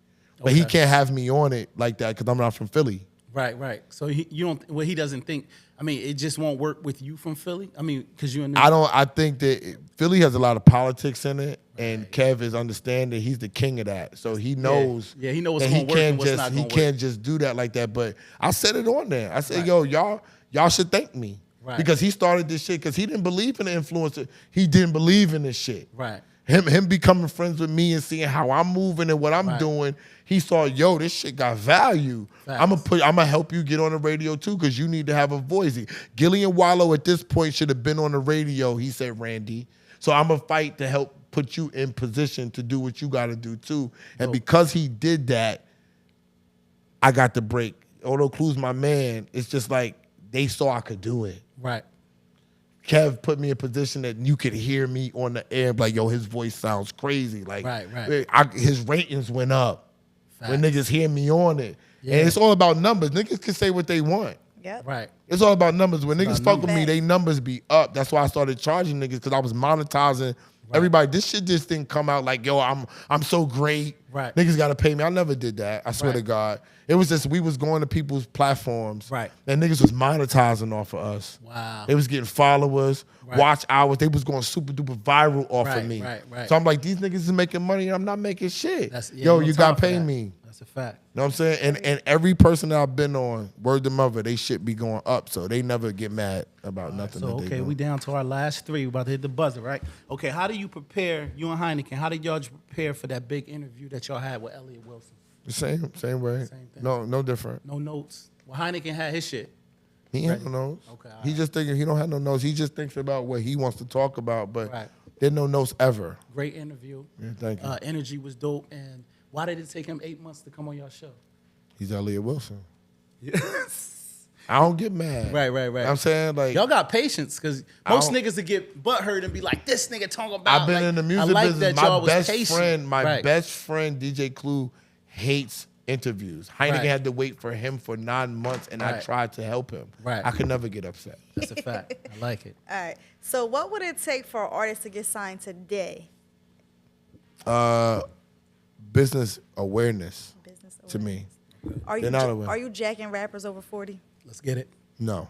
but he Okay. can't have me on it like that because I'm not from Philly. Right. So you don't. Well, he doesn't think. I mean, it just won't work with you from Philly. I mean, because you in New I think that Philly has a lot of politics in it, and Kev is understanding. He's the king of that, so he knows. Yeah, he knows what's that he gonna work and can't what's just not he gonna work. can't just do that like that. But I said it on there. I said, Right. yo, y'all should thank me Right. because he started this shit because he didn't believe in the influencer. He didn't believe in this shit. Right. Him becoming friends with me and seeing how I'm moving and what I'm Right. doing, he saw, yo, this shit got value. Facts. I'm gonna help you get on the radio too, because you need to have a voice. Gillian Wallow at this point should have been on the radio, he said, Randy. So I'm gonna fight to help put you in position to do what you gotta do too. And Dope. because he did that, I got the break. Although Clue's my man, it's just like they saw I could do it. Right. Kev put me in a position that you could hear me on the air, like, yo, his voice sounds crazy. Like, Right. his ratings went up when Facts. niggas hear me on it. Yeah. And it's all about numbers. Niggas can say what they want. Yep. Right. It's all about numbers. When niggas about fuck with me, numbers. they numbers be up. That's why I started charging niggas, because I was monetizing everybody. This shit just didn't come out like, yo, I'm so great. Right. Niggas gotta pay me. I never did that. I swear Right. to God. It was just we was going to people's platforms. Right. And niggas was monetizing off of us. Wow. They was getting followers, Right. watch hours. They was going super duper viral off Right, of me. right. So I'm like, these niggas is making money and I'm not making shit. Yeah, Yo, no you time got to for pay that. me. That's a fact. You know what I'm saying? And every person that I've been on, word to mother, they shit be going up. So they never get mad about nothing. So that they okay, do. we down to our last three. We're about to hit the buzzer, right? Okay, how do you prepare, you and Heineken, how did y'all prepare for that big interview that y'all had with Elliot Wilson? The same way. Same thing. No different. No notes. Well, Heineken had his shit. He ain't no notes. Okay, He just thinking he don't have no notes. He just thinks about what he wants to talk about, but Right. there's no notes ever. Great interview. Yeah, thank you. Energy was dope. And why did it take him 8 months to come on your show? He's Elliot Wilson. Yes. I don't get mad. Right. I'm saying, like, Y'all got patience because most niggas would get butthurt and be like, "This nigga talking about." I've been in the music business. My best friend, DJ Clue, hates interviews. Heineken had to wait for him for 9 months, and I tried to help him. Right. I could never get upset. That's a fact. I like it. All right. So what would it take for an artist to get signed today? Business awareness. Business To me. Are They're not aware. are you jacking rappers over 40? Let's get it. No.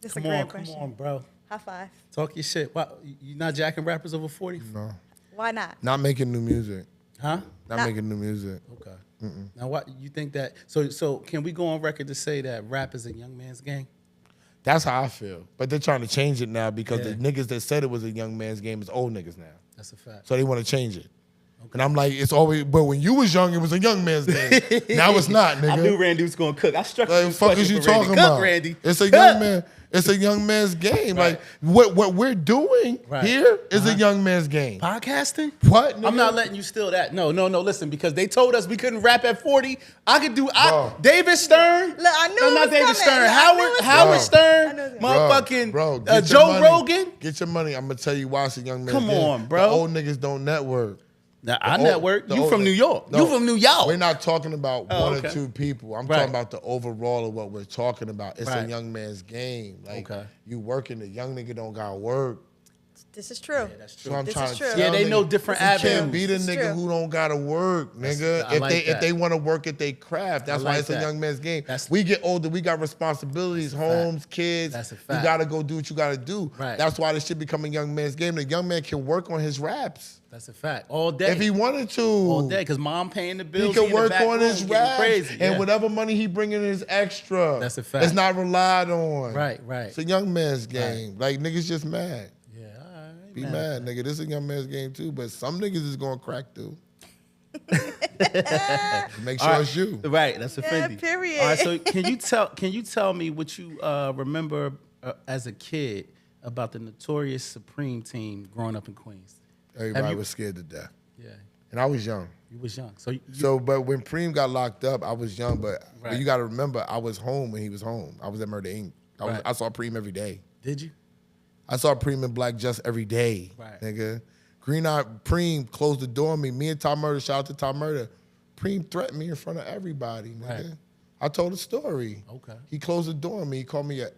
That's Come a great on, question. come on, bro. High five. Talk your shit. Why, you not jacking rappers over 40? No. Why not? Not making new music. Huh? Not making new music. Okay. Now, what you think that? So can we go on record to say that rap is a young man's game? That's how I feel. But they're trying to change it now because Yeah. the niggas that said it was a young man's game is old niggas now. That's a fact. So they want to change it. And I'm like, it's always, but when you was young, it was a young man's game. Now it's not, nigga. I knew Randy was gonna cook. I struck Like, you. fuck is you talking Cook, about? Randy. It's a young man. It's a young man's game. Right. Like what we're doing here is a young man's game. Podcasting? What? I'm nigga? not letting you steal that. No. Listen, because they told us we couldn't rap at 40. I could do. Bro. David Stern. Look, I knew No, it not was David coming. Stern. I knew it was Howard coming. Stern. I knew it. Motherfucking Bro, get your Joe money. Rogan. Get your money. I'm gonna tell you why it's a young man's Come game. on, bro. The old niggas don't network. Now, I The network. old- the You old from niggas- New York. No, You from New York. We're not talking about Oh, one okay. or two people. I'm Right. talking about the overall of what we're talking about. It's a Right. young man's game. Like Okay. you working, the young nigga don't got work. This is true. That's So I'm This trying is to true. tell Yeah, they know niggas, different you can't avenues. be the This is nigga true. who don't gotta work, nigga. I like If they that. want to work at their craft, that's I why like it's a that. young man's game. That's- We get older, we got responsibilities, homes, kids. That's a You fact. gotta go do what you gotta do. Right. That's why this shit become a young man's game. The young man can work on his raps That's a fact. All day. if he wanted to. all day, because mom paying the bills. He in can the work back on room his getting raps, crazy. and yeah. whatever money he bringing is extra. That's a fact. It's not relied on. Right. It's a young man's game. Like niggas just mad. Yeah, all right. Be man. mad, nigga. This is a young man's game too, but some niggas is gonna crack through. Make sure it's you. Right, that's a Yeah, Fendi. period. All right, so can you tell me what you remember as a kid about the notorious Supreme team growing up in Queens? Everybody you- was scared to death, Yeah, and I was young. you was young, so you, But when Preem got locked up, I was young. But Right. you got to remember, I was home when he was home. I was at Murder Inc. Right. I saw Preem every day. did you? I saw Preem and Black Just every day, Right. nigga. Green Eye Preem closed the door on me. Me and Tom Murder, shout out to Tom Murder. Preem threatened me in front of everybody, nigga. Right. I told a story. Okay. He closed the door on me. He called me a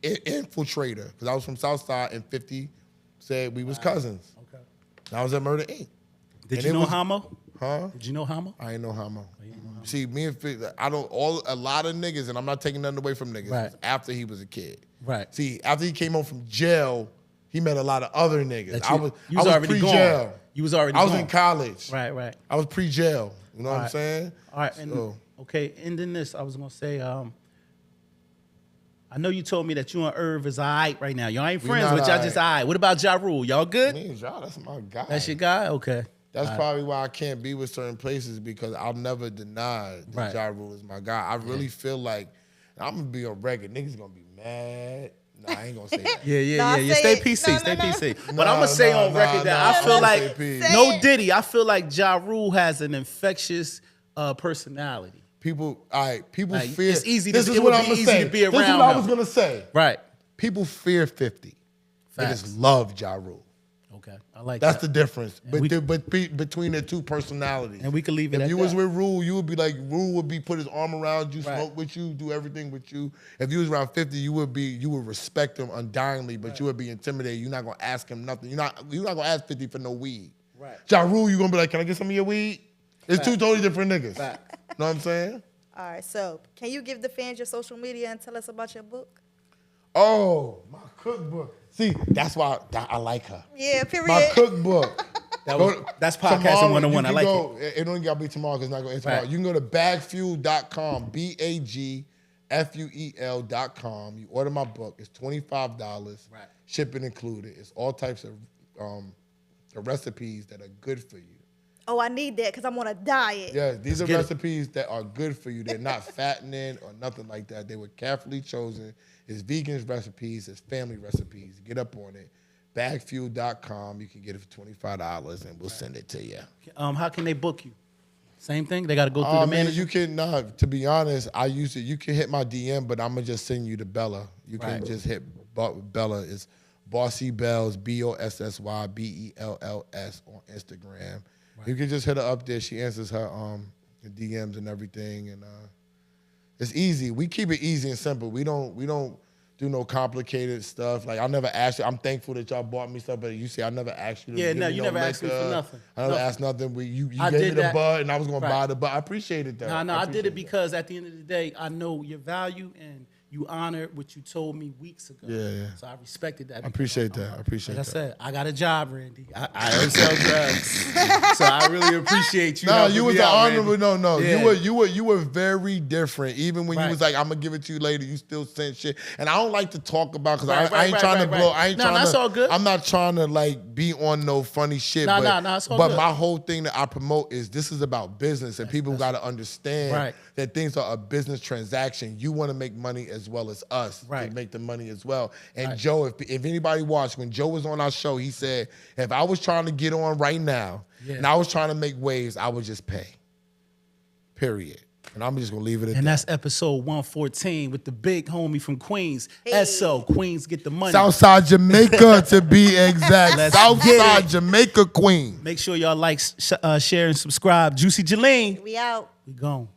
infiltrator because I was from Southside and 50 said we was cousins. Okay. And I was at Murder Inc. Did And you it know was- Hamo? Huh? Did you know Hamo? I ain't know Hamo. See, me and 50, a lot of niggas, and I'm not taking nothing away from niggas, Right. was after he was a kid. Right. See, after he came home from jail, he met a lot of other niggas. That I you- was you was already pre-jail. gone. You was already I was gone. in college. Right. I was pre-jail. You know what I'm right. saying? All right, and So- okay, ending this, I was gonna say, I know you told me that you and Irv is all right right now. Y'all ain't We friends, not but y'all all just right. all right. What about Ja Rule? Y'all good? Me and y'all, that's my guy. That's your guy? Okay. That's probably why I can't be with certain places because I'll never deny that Right. Ja Rule is my guy. I really feel like I'm gonna be on record. Niggas gonna be mad. Nah, I ain't gonna say that. Yeah. say Stay it. PC, No, stay no, no. PC. But I'm gonna say on record that I feel don't like say peace. Say no it. Diddy. I feel like Ja Rule has an infectious personality. People, all right, people Like, fear. it's easy to- This is it what would I'm be gonna easy say. to be This is around what I him. was gonna say. Right. People fear 50. Facts. Niggas love Ja Rule. Okay. I like That's that. the difference. But we- between the two personalities. And we can leave it If at you that. was with Rule, you would be like Rule would be put his arm around you, Right. smoke with you, do everything with you. If you was around 50, you would respect him undyingly, but you would be intimidated. You're not gonna ask him nothing. You're not gonna ask 50 for no weed. Right. Ja Rule, you gonna be like, can I get some of your weed? It's two totally different niggas. Fact. Know what I'm saying? All right, so can you give the fans your social media and tell us about your book? Oh, my cookbook. See, that's why I like her. Yeah, period. My cookbook. That's podcasting Tomorrow, 101. you I like can go, it don't gotta be tomorrow because it's not gonna be tomorrow. Right. You can go to bagfuel.com, BAGFUEL.com. You order my book. It's $25. Right. Shipping included. It's all types of recipes that are good for you. Oh, I need that because I'm on a diet. Yeah, these are get it. recipes that are good for you. They're not fattening or nothing like that. They were carefully chosen. It's vegan recipes. It's family recipes. Get up on it. Bagfuel.com. You can get it for $25 and we'll send it to you. How can they book you? Same thing. They got to go through the Man, manager. you can. To be honest, I use it. You can hit my DM, but I'm gonna just send you to Bella. You can Right. just hit Bella. It's Bossy Bells, BOSSY BELLS on Instagram. Right. You can just hit her up there. She answers her DMs and everything, and it's easy. We keep it easy and simple. We don't do no complicated stuff. Like I never asked you. I'm thankful that y'all bought me stuff, but you say I never asked you. To give me you never asked me for nothing. I never asked nothing. You I gave me did the that. bud, and I was gonna Right. buy the bud. I appreciated that. No, I did it because at the end of the day, I know your value and you honored what you told me weeks ago. Yeah. So I respected that. I appreciate that. I appreciate Like that. I said, I got a job, Randy. I don't sell drugs. So I really appreciate you. No, helping you was me an out, honorable. Randy. No. Yeah. You were very different. Even when you Right. was like, I'm gonna give it to you later, you still sent shit. And I don't like to talk about because Right, I ain't trying to blow. right. I ain't No, trying that's to. all good. I'm not trying to like be on no funny shit. No, but, it's all but good. my whole thing that I promote is this is about business, and people got to understand Right. that things are a business transaction. You want to make money as well as us Right. to make the money as well. And Right. Joe, if anybody watched when Joe was on our show, he said if I was trying to get on right now and I was trying to make waves, I would just pay. Period. And I'm just gonna leave it at And that. that's episode 114 with the big homie from Queens. SO, Queens get the money. Southside Jamaica to be exact. Let's Southside get it. Jamaica Queen. Make sure y'all like, share, and subscribe. Juicy Jalene. We out. We gone.